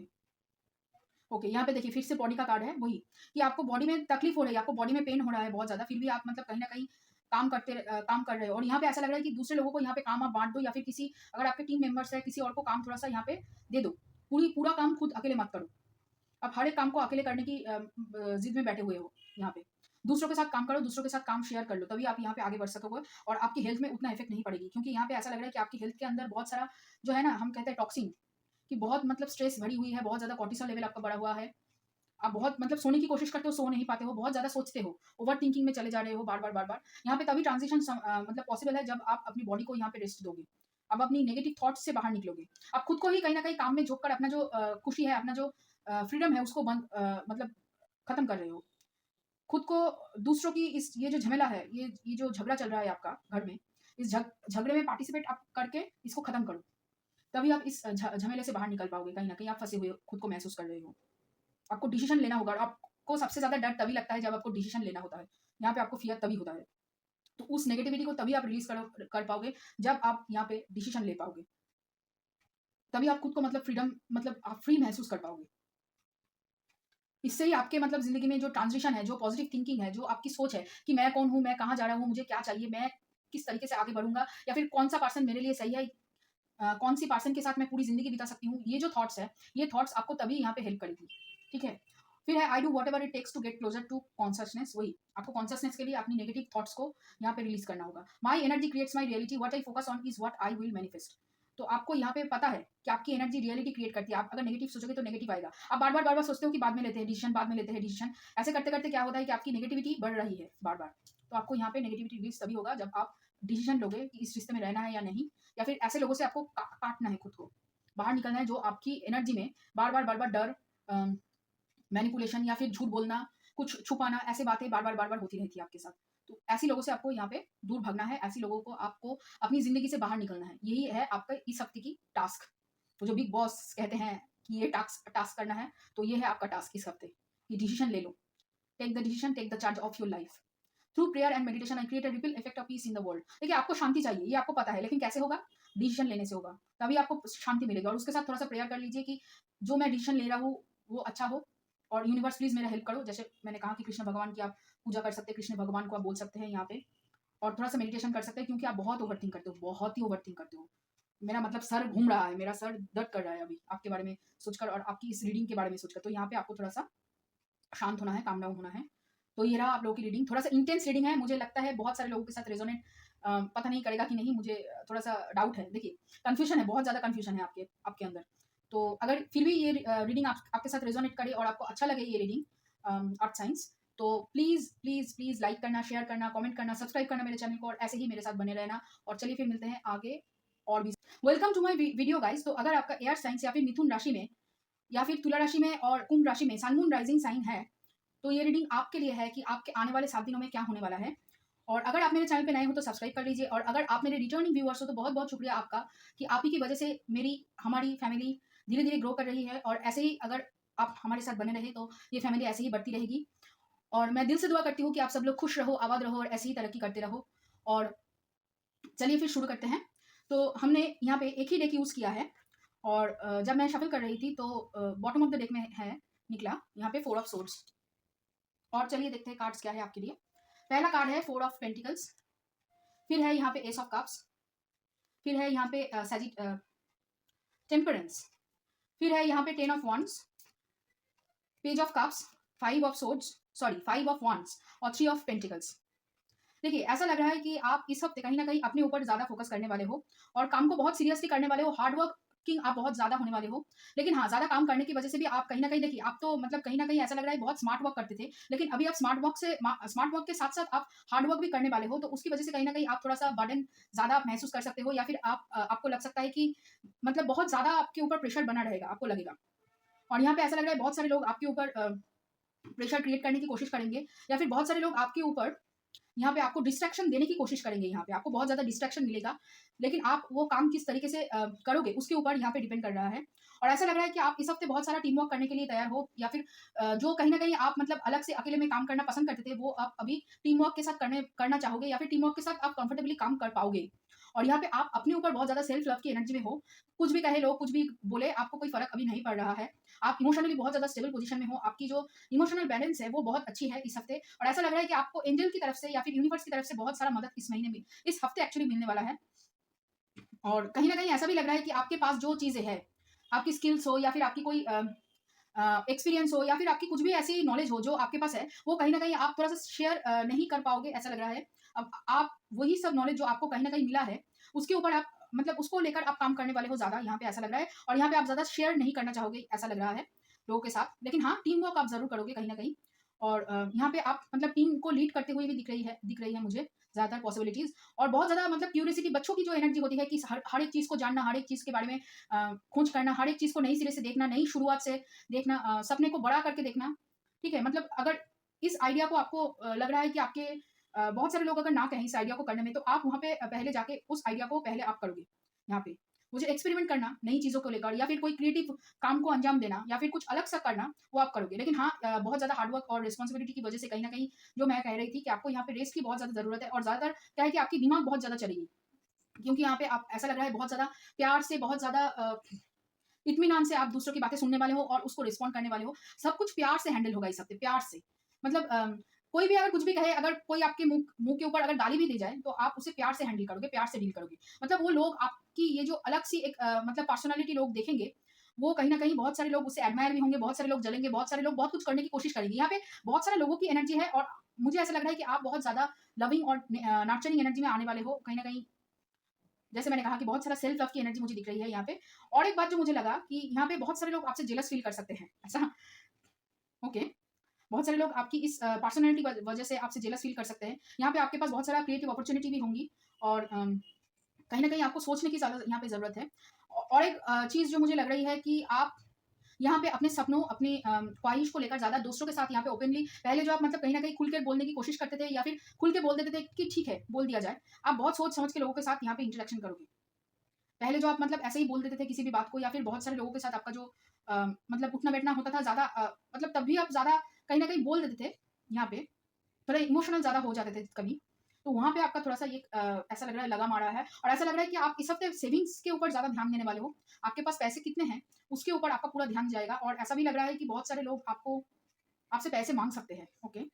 ओके, यहाँ पे देखिए फिर से बॉडी का कार्ड है वही, कि आपको बॉडी में तकलीफ हो रही है, आपको बॉडी में पेन हो रहा है बहुत ज़्यादा, फिर भी आप मतलब कहीं न कहीं काम कर रहे हो। और यहाँ पे ऐसा लग रहा है कि दूसरे लोगों को यहाँ पे काम आप बाँट दो, या फिर किसी अगर आपके टीम मेंबर्स है, किसी और को काम थोड़ा-सा यहाँ पे दे दो। पूरा काम खुद अकेले मत करो। आप हर एक काम को अकेले करने की ज़िद में बैठे हुए हो यहाँ पे। दूसरों के साथ काम करो, दूसरों के साथ काम शेयर कर लो, तभी आप यहाँ पे आगे बढ़ सकोगे और आपकी हेल्थ में उतना इफ़ेक्ट नहीं पड़ेगी। क्योंकि यहाँ पे ऐसा लग रहा है कि आपकी हेल्थ के अंदर बहुत सारा जो है ना, हम कहते हैं टॉक्सिन, कि बहुत मतलब स्ट्रेस भरी हुई है, बहुत ज़्यादा कॉर्टिसोल लेवल आपका बढ़ा हुआ है। आप बहुत मतलब सोने की कोशिश करते हो, सो नहीं पाते हो, बहुत ज़्यादा सोचते हो, ओवरथिंकिंग में चले जा रहे हो बार-बार। यहाँ पे तभी ट्रांज़िशन मतलब पॉसिबल है जब आप अपनी बॉडी को यहाँ पे रेस्ट दोगे। आप अपनी नेगेटिव थॉट्स से बाहर निकलोगे। आप खुद को ही कहीं न कहीं काम में झोंक कर अपना जो खुशी है, अपना जो फ्रीडम है उसको मतलब खत्म कर रहे हो। खुद को दूसरों की ये जो झमेला है, ये जो झगड़ा चल रहा है आपका घर में, इस झगड़े में पार्टिसिपेट आप करके इसको खत्म करो। तभी आप इस झमेले से बाहर निकल पाओगे। कहीं न कहीं आप फँसे हुए खुद को महसूस कर रहे हो। आपको डिसीज़न लेना होगा, और आपको सबसे ज़्यादा डर तभी लगता है जब आपको डिसीज़न लेना होता है। यहाँ पे आपको फ़ियर तभी होता है। तो उस नेगेटिविटी को तभी आप रिलीज़ कर पाओगे जब आप यहाँ पे डिसीज़न ले पाओगे। तभी आप खुद को मतलब फ्रीडम मतलब आप फ्री महसूस कर पाओगे। इससे ही आपके मतलब ज़िंदगी में जो ट्रांज़िशन है, जो पॉज़िटिव थिंकिंग है, जो आपकी सोच है कि मैं कौन हूँ, मैं कहाँ जा रहा हूँ, मुझे क्या चाहिए, मैं किस तरीके से आगे बढ़ूँगा, या फिर कौन-सा पर्सन मेरे लिए सही है, कौन-सी पर्सन के साथ मैं पूरी ज़िंदगी बिता सकती हूँ, ये जो थॉट्स है, ये थॉट्स आपको तभी यहाँ पे हेल्प करेगी। ठीक है? फिर है I do whatever it takes to get closer to consciousness, वही आपको कॉन्शियसनेस के लिए अपनी नेगेटिव थॉट्स को यहाँ पे रिलीज करना होगा। My energy creates my reality, what I focus on is what I will manifest. तो आपको यहाँ पे पता है कि आपकी एनर्जी रियलिटी क्रिएट करती है। आप अगर नेगेटिव सोचोगे तो नेगेटिव आएगा। आप बार बार सोचते हो कि बाद में लेते हैं डिसीजन, बाद में लेते हैं डिसीजन, ऐसे करते करते क्या होता है कि आपकी नेगेटिविटी बढ़ रही है बार बार। तो आपको यहाँ पे नेगेटिविटी रिलीज तभी होगा जब आप डिसीजन लोगे कि इस रिश्ते में रहना है या नहीं, या फिर ऐसे लोगों से आपको काटना है, खुद को बाहर निकलना है जो आपकी एनर्जी में बार बार डर, मैनिपुलेशन या फिर झूठ बोलना, कुछ छुपाना, ऐसे बातें बार बार होती रहती है आपके साथ। तो ऐसी लोगों से आपको यहाँ पे दूर भागना है, ऐसी लोगों को आपको अपनी जिंदगी से बाहर निकलना है। यही है आपका इस हफ्ते की टास्क। तो जो बिग बॉस कहते हैं कि ये टास्क करना है, तो ये है आपका टास्क इस हफ्ते। ये डिसीजन ले लो, take the decision, take the charge of your life through prayer and meditation and create a ripple effect of peace in the world. देखिए आपको शांति चाहिए, ये आपको पता है, लेकिन कैसे होगा? डिसीजन लेने से होगा, तभी आपको शांति मिलेगी। और उसके साथ थोड़ा सा प्रेयर कर लीजिए कि जो मैं डिसीजन ले रहा हूँ वो अच्छा हो, और यूनिवर्स प्लीज मेरा हेल्प करो। जैसे मैंने कहा कि कृष्ण भगवान की आप पूजा कर सकते हैं, कृष्ण भगवान को आप बोल सकते हैं यहाँ पे, और थोड़ा सा मेडिटेशन कर सकते हैं, क्योंकि आप बहुत ओवरथिंक करते हो, बहुत ही ओवरथिंक करते हो। मेरा मतलब सर घूम रहा है, मेरा सर दर्द कर रहा है अभी आपके बारे में सोचकर और आपकी इस रीडिंग के बारे में सोचकर। तो यहाँ पे आपको थोड़ा सा शांत होना है, काम डाउन होना है। तो ये रहा आप लोगों की रीडिंग, थोड़ा सा इंटेंस रीडिंग है, मुझे लगता है बहुत सारे लोगों के साथ रेजोनेट पता नहीं करेगा कि नहीं, मुझे थोड़ा सा डाउट है। देखिए कंफ्यूजन है, बहुत ज़्यादा कंफ्यूजन है आपके अंदर। तो अगर फिर भी ये रीडिंग आपके साथ रेजोनेट करे और आपको अच्छा लगे ये रीडिंग अर्थ साइंस, तो प्लीज़ प्लीज़ प्लीज़ लाइक करना, शेयर करना, कमेंट करना, सब्सक्राइब करना मेरे चैनल को, और ऐसे ही मेरे साथ बने रहना। और चलिए फिर मिलते हैं आगे और भी। Welcome to my video guys. तो अगर आपका एयर साइंस या फिर मिथुन राशि में या फिर तुला राशि में और कुंभ राशि में सन मून राइजिंग साइन है, तो ये रीडिंग आपके लिए है कि आपके आने वाले 7 दिनों में क्या होने वाला है। और अगर आप मेरे चैनल पे नए हो तो सब्सक्राइब कर लीजिए, और अगर आप मेरे रिटर्निंग व्यूअर्स हो तो बहुत बहुत शुक्रिया आपका, कि आप ही की वजह से हमारी फैमिली धीरे धीरे ग्रो कर रही है। और ऐसे ही अगर आप हमारे साथ बने रहे तो ये फैमिली ऐसे ही बढ़ती रहेगी। और मैं दिल से दुआ करती हूँ कि आप सब लोग खुश रहो, आबाद रहो और ऐसे ही तरक्की करते रहो। और चलिए फिर शुरू करते हैं। तो हमने यहाँ पे एक ही डेक यूज़ किया है, और जब मैं शफल कर रही थी तो बॉटम ऑफ द डेक में है निकला यहाँ पे 4 ऑफ सोर्ड्स। और चलिए देखते हैं कार्ड्स क्या है आपके लिए। पहला कार्ड है 4 ऑफ पेंटिकल्स, फिर है यहाँ पे एस ऑफ कप्स, फिर है यहाँ पे टेम्परेंस, फिर है यहाँ पे 10 of wands, page of cups, 5 of swords, 5 of wands और 3 ऑफ पेंटिकल्स। देखिए ऐसा लग रहा है कि आप इस हफ्ते कहीं ना कहीं अपने ऊपर ज्यादा फोकस करने वाले हो, और काम को बहुत सीरियसली करने वाले हो, हार्ड वर्किंग आप बहुत ज्यादा होने वाले हो। लेकिन हाँ, ज्यादा काम करने की वजह से भी आप कहीं ना कहीं, देखिए आप तो मतलब कहीं ना कहीं ऐसा लग रहा है बहुत स्मार्ट वर्क करते थे, लेकिन अभी आप स्मार्ट वर्क के साथ साथ आप हार्ड वर्क भी करने वाले हो। तो उसकी वजह से कहीं ना कहीं आप थोड़ा सा बर्डन ज्यादा महसूस कर सकते हो, या फिर आपको लग सकता है कि मतलब बहुत ज्यादा आपके ऊपर प्रेशर बना रहेगा, आपको लगेगा। और यहाँ पे ऐसा लग रहा है बहुत सारे लोग आपके ऊपर प्रेशर क्रिएट करने की कोशिश करेंगे, या फिर बहुत सारे लोग आपके ऊपर यहाँ पे आपको डिस्ट्रैक्शन देने की कोशिश करेंगे। यहाँ पे आपको बहुत ज्यादा डिस्ट्रैक्शन मिलेगा, लेकिन आप वो काम किस तरीके से करोगे उसके ऊपर यहाँ पे डिपेंड कर रहा है। और ऐसा लग रहा है कि आप इस हफ्ते बहुत सारा टीम वर्क करने के लिए तैयार हो, या फिर जो कहीं ना कहीं आप मतलब अलग से अकेले में काम करना पसंद करते थे, वो आप अभी टीम वर्क के साथ करना चाहोगे, या फिर टीम वर्क के साथ आप कंफर्टेबली काम कर पाओगे। और यहाँ पे आप अपने ऊपर बहुत ज्यादा सेल्फ लव की एनर्जी में हो। कुछ भी कहे लोग, कुछ भी बोले, आपको कोई फर्क अभी नहीं पड़ रहा है। आप इमोशनली बहुत ज्यादा स्टेबल पोजीशन में हो, आपकी जो इमोशनल बैलेंस है वो बहुत अच्छी है इस हफ्ते। और ऐसा लग रहा है कि आपको एंजल की तरफ से या फिर यूनिवर्स की तरफ से बहुत सारा मदद इस महीने में, इस हफ्ते एक्चुअली मिलने वाला है। और कहीं ना कहीं ऐसा भी लग रहा है कि आपके पास जो चीजें है, आपकी स्किल्स हो या फिर आपकी कोई एक्सपीरियंस हो या फिर आपकी कुछ भी ऐसी नॉलेज हो जो आपके पास है, वो कहीं ना कहीं आप थोड़ा सा शेयर नहीं कर पाओगे, ऐसा लग रहा है। अब आप वही सब नॉलेज जो आपको कहीं ना कहीं मिला है, उसके ऊपर आप मतलब उसको लेकर आप काम करने वाले हो ज्यादा, यहाँ पे ऐसा लग रहा है। और यहाँ पे आप ज्यादा शेयर नहीं करना चाहोगे, ऐसा लग रहा है लोगों के साथ। लेकिन हाँ, टीम वर्क आप जरूर करोगे कहीं ना कहीं। और यहाँ पे आप मतलब टीम को लीड करते हुए भी दिख रही है मुझे ज्यादातर पॉसिबिलिटीज। और बहुत ज्यादा मतलब क्यूरियोसिटी, बच्चों की जो एनर्जी होती है कि हर एक चीज को जानना, हर एक चीज के बारे में खोज करना, हर एक चीज को नई सिरे से देखना, नई शुरुआत से देखना, सपने को बड़ा करके देखना। ठीक है, मतलब अगर इस आइडिया को आपको लग रहा है कि आपके बहुत सारे लोग अगर ना कहें इस आइडिया को करने में, तो आप वहाँ पे पहले जाके उस आइडिया को पहले आप करोगे। यहाँ पे मुझे एक्सपेरिमेंट करना नई चीजों को लेकर, या फिर कोई क्रिएटिव काम को अंजाम देना, या फिर कुछ अलग सा करना, वो आप करोगे। लेकिन हाँ, बहुत ज्यादा हार्डवर्क और रिस्पॉन्सिबिलिटी की वजह से कहीं ना कहीं, जो मैं कह रही थी कि आपको यहाँ पे रेस्ट की बहुत ज्यादा जरूरत है। और ज्यादातर क्या है कि आपकी दिमाग बहुत ज्यादा चलेगी, क्योंकि यहाँ पे आप ऐसा लग रहा है बहुत ज्यादा प्यार से, बहुत ज्यादा इत्मीनान से आप दूसरों की बातें सुनने वाले हो और उसको रिस्पॉन्ड करने वाले हो। सब कुछ प्यार से हैंडल होगा इस हफ्ते, प्यार से। मतलब कोई भी अगर कुछ भी कहे, अगर कोई आपके मुंह के ऊपर अगर गाली भी दे जाए, तो आप उसे प्यार से हैंडल करोगे, प्यार से डील करोगे। मतलब वो लोग आपकी ये जो अलग सी एक मतलब पर्सनालिटी लोग देखेंगे, वो कहीं न कहीं बहुत सारे लोग उससे एडमायर भी होंगे, बहुत सारे लोग जलेंगे, बहुत सारे लोग बहुत कुछ करने की कोशिश करेंगे। यहाँ पे बहुत सारे लोगों की एनर्जी है और मुझे ऐसा लग रहा है कि आप बहुत ज़्यादा लविंग और नर्चरिंग एनर्जी में आने वाले हो कहीं न कहीं। जैसे मैंने कहा कि बहुत सारा सेल्फ लव की एनर्जी मुझे दिख रही है यहाँ पे। और एक बात जो मुझे लगा कि यहाँ पे बहुत सारे लोग आपसे जेलस फील कर सकते हैं, ऐसा ओके। बहुत सारे लोग आपकी इस पर्सनैलिटी वजह से आपसे जेलस फील कर सकते हैं। यहाँ पे आपके पास बहुत सारा क्रिएटिव अपॉर्च्युनिटी भी होंगी और कहीं न कहीं आपको सोचने की ज़्यादा यहाँ पे ज़रूरत है। और एक चीज़ जो मुझे लग रही है कि आप यहाँ पे अपने सपनों, अपनी ख्वाहिश को लेकर ज़्यादा दूसरों के साथ यहाँ पे ओपनली, पहले जो आप मतलब कहीं न कहीं खुल के बोलने की कोशिश करते थे या फिर खुल के बोल देते थे कि ठीक है, बोल दिया जाए। आप बहुत सोच समझ के लोगों के साथ यहाँ पे इंटरेक्शन करोगे। पहले जो आप मतलब ऐसे ही बोल देते थे किसी भी बात को या फिर बहुत सारे लोगों के साथ आपका जो मतलब उठना-बैठना होता था ज़्यादा, मतलब तब भी आप ज़्यादा कहीं न कहीं बोल देते थे यहाँ पे, थोड़ा इमोशनल ज़्यादा हो जाते थे कभी। तो वहाँ पे आपका थोड़ा-सा ये ऐसा लग रहा है लगाम आ रहा है और ऐसा लग रहा है कि आप इस हफ्ते सेविंग्स के ऊपर ज़्यादा ध्यान देने वाले हो। आपके पास पैसे कितने हैं, उसके ऊपर आपका पूरा ध्यान जाएगा और ऐसा भी लग रहा है कि बहुत सारे लोग आपसे पैसे माँग सकते हैं, ओके?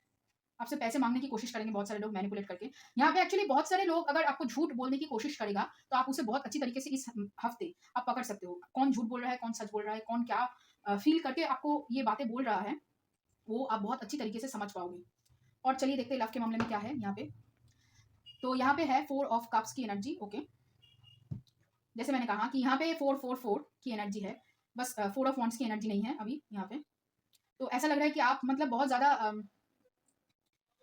आपसे पैसे माँगने की कोशिश करेंगे बहुत सारे लोग मैनिपुलेट करके। यहाँ पे एक्चुअली बहुत सारे लोग अगर आपको झूठ बोलने की कोशिश करेगा, तो आप उसे बहुत अच्छी तरीके से इस हफ्ते आप पकड़ सकते हो। कौन झूठ बोल रहा है, कौन सच बोल रहा है, कौन क्या फ़ील करके आपको ये बातें बोल रहा है, वो आप बहुत अच्छी तरीके से समझ पाओगे। और चलिए देखते हैं लव के मामले में क्या है यहाँ पे। तो यहाँ पे है 4 ऑफ कप्स की एनर्जी, ओके। जैसे मैंने कहा कि यहाँ पे 4-4-4 की एनर्जी है, बस 4 ऑफ वांड्स की एनर्जी नहीं है अभी यहाँ पे। तो ऐसा लग रहा है कि आप मतलब बहुत ज़्यादा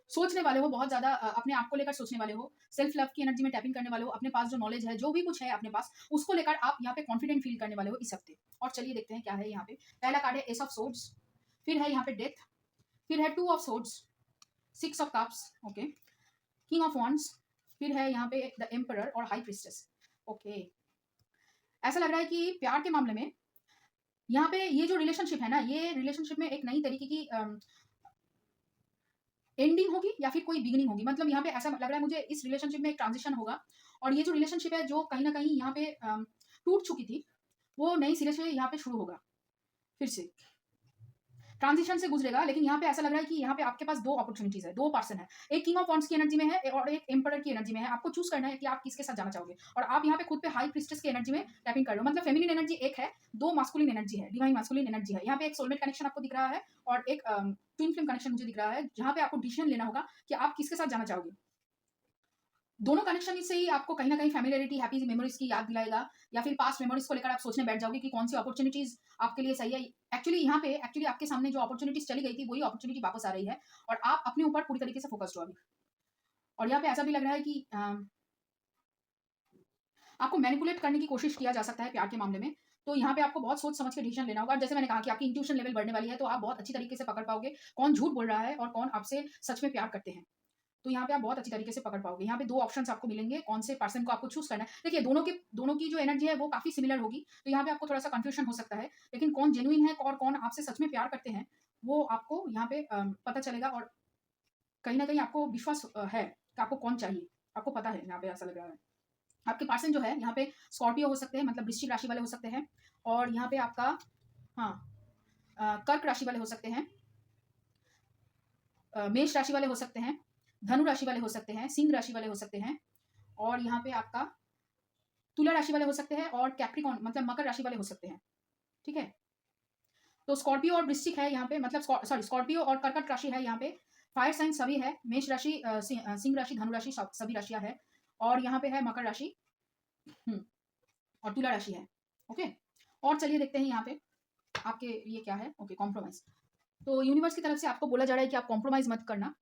सोचने वाले हो, बहुत ज़्यादा अपने आप को लेकर सोचने वाले हो, सेल्फ लव की एनर्जी में टैपिंग करने वाले हो, अपने पास जो नॉलेज है, जो भी कुछ है अपने पास, उसको लेकर आप यहाँ पे कॉन्फिडेंट फील करने वाले हो इस हफ्ते। और चलिए देखते हैं क्या है यहाँ पे। पहला कार्ड है एस ऑफ सोर्ड्स, फिर है यहाँ पे डेथ, फिर है 2 of swords, 6 of cups, okay, king of wands, फिर है यहाँ पे द एम्परर और हाई प्रीस्टेस, ओके। ऐसा लग रहा है कि प्यार के मामले में यहाँ पे ये जो रिलेशनशिप है ना, ये रिलेशनशिप में एक नई तरीके की एंडिंग होगी या फिर कोई बिगिनिंग होगी। मतलब यहाँ पे ऐसा लग रहा है मुझे इस रिलेशनशिप में एक ट्रांजिशन होगा और ये जो रिलेशनशिप है जो कहीं न कहीं यहाँ पे टूट चुकी थी, वो नई सिरे से यहाँ पे शुरू होगा, फिर से। ट्रांजिशन से गुजरेगा, लेकिन यहाँ पे ऐसा लग रहा है कि यहाँ पे आपके पास 2 अपॉर्च्युनिटीज़ है, 2 पर्सन है। एक किंग ऑफ वांड्स की एनर्जी में है और एक एम्परर की एनर्जी में है। आपको चूज़ करना है कि आप किसके साथ जाना चाहोगे और आप यहाँ पे खुद पे हाई प्रीस्टेस की एनर्जी में टैपिंग कर रहे हो। मतलब फेमिनिन एनर्जी एक है, 2 मास्कुलिन एनर्जी है, डिवाइन मास्कुलिन एनर्जी है। यहाँ पे एक सोलमेट कनेक्शन आपको दिख रहा है और एक ट्विन फ्लेम कनेक्शन मुझे दिख रहा है, जहाँ पे आपको डिसीजन लेना होगा कि आप किसके साथ जाना चाहोगे। दोनों कनेक्शन से ही आपको कहीं न कहीं फ़ैमिलियरिटी, हैप्पी मेमोरीज़ की याद दिलाएगा या फिर पास्ट मेमोरीज़ को लेकर आप सोचने बैठ जाओगे कि कौन-सी अपॉर्च्युनिटीज़ आपके लिए सही है। एक्चुअली यहाँ पे आपके सामने जो अपॉर्च्युनिटीज़ चली गई थी, वही अपॉर्च्युनिटी वापस आ रही है और आप अपने ऊपर पूरी तरीके से फ़ोकस्ड हो अभी। और यहाँ पे ऐसा भी लग रहा है कि आपको मैनिपुलेट करने की कोशिश किया जा सकता है प्यार के मामले में। तो यहाँ पे आपको बहुत सोच समझ के डिसीजन लेना होगा और जैसे मैंने कहा कि आपकी इंट्यूशन लेवल बढ़ने वाली है, तो आप बहुत अच्छी तरीके से पकड़ पाओगे, कौन झूठ बोल रहा है और कौन आपसे सच में प्यार करते हैं। तो यहाँ पे आप बहुत अच्छी तरीके से पकड़ पाओगे। यहाँ पे 2 ऑप्शंस आपको मिलेंगे, कौन से पर्सन को आपको चूज़ करना है। देखिए दोनों की जो एनर्जी है वो काफ़ी सिमिलर होगी, तो यहाँ पे आपको थोड़ा-सा कन्फ्यूजन हो सकता है, लेकिन कौन जेनुइन है और कौन आपसे सच में प्यार करते हैं, वो आपको यहाँ पे पता चलेगा और कहीं न कहीं आपको विश्वास है कि आपको कौन चाहिए, आपको पता है यहाँ पे ऐसा लग रहा है। आपके पर्सन जो है यहाँ पे स्कॉर्पियो हो सकते हैं, मतलब वृश्चिक राशि वाले हो सकते हैं और यहाँ पे आपका हाँ कर्क राशि वाले हो सकते हैं, मेष राशि वाले हो सकते हैं, धनु राशि वाले हो सकते हैं, सिंह राशि वाले हो सकते हैं और यहाँ पे आपका तुला राशि वाले हो सकते हैं और कैप्रिकॉर्न मतलब मकर राशि वाले हो सकते हैं, ठीक है। तो स्कॉर्पियो और वृश्चिक है यहाँ पे, मतलब स्कॉर्पियो और कर्कट राशि है यहाँ पे, फायर साइन सभी है, मेष राशि सिंह राशि, धनु राशि सभी राशियां है और यहाँ पे है मकर राशि और तुला राशि है, ओके। और चलिए देखते हैं यहाँ पे आपके लिए क्या है, ओके कॉम्प्रोमाइज। तो यूनिवर्स की तरफ से आपको बोला जा रहा है कि आप कॉम्प्रोमाइज मत करना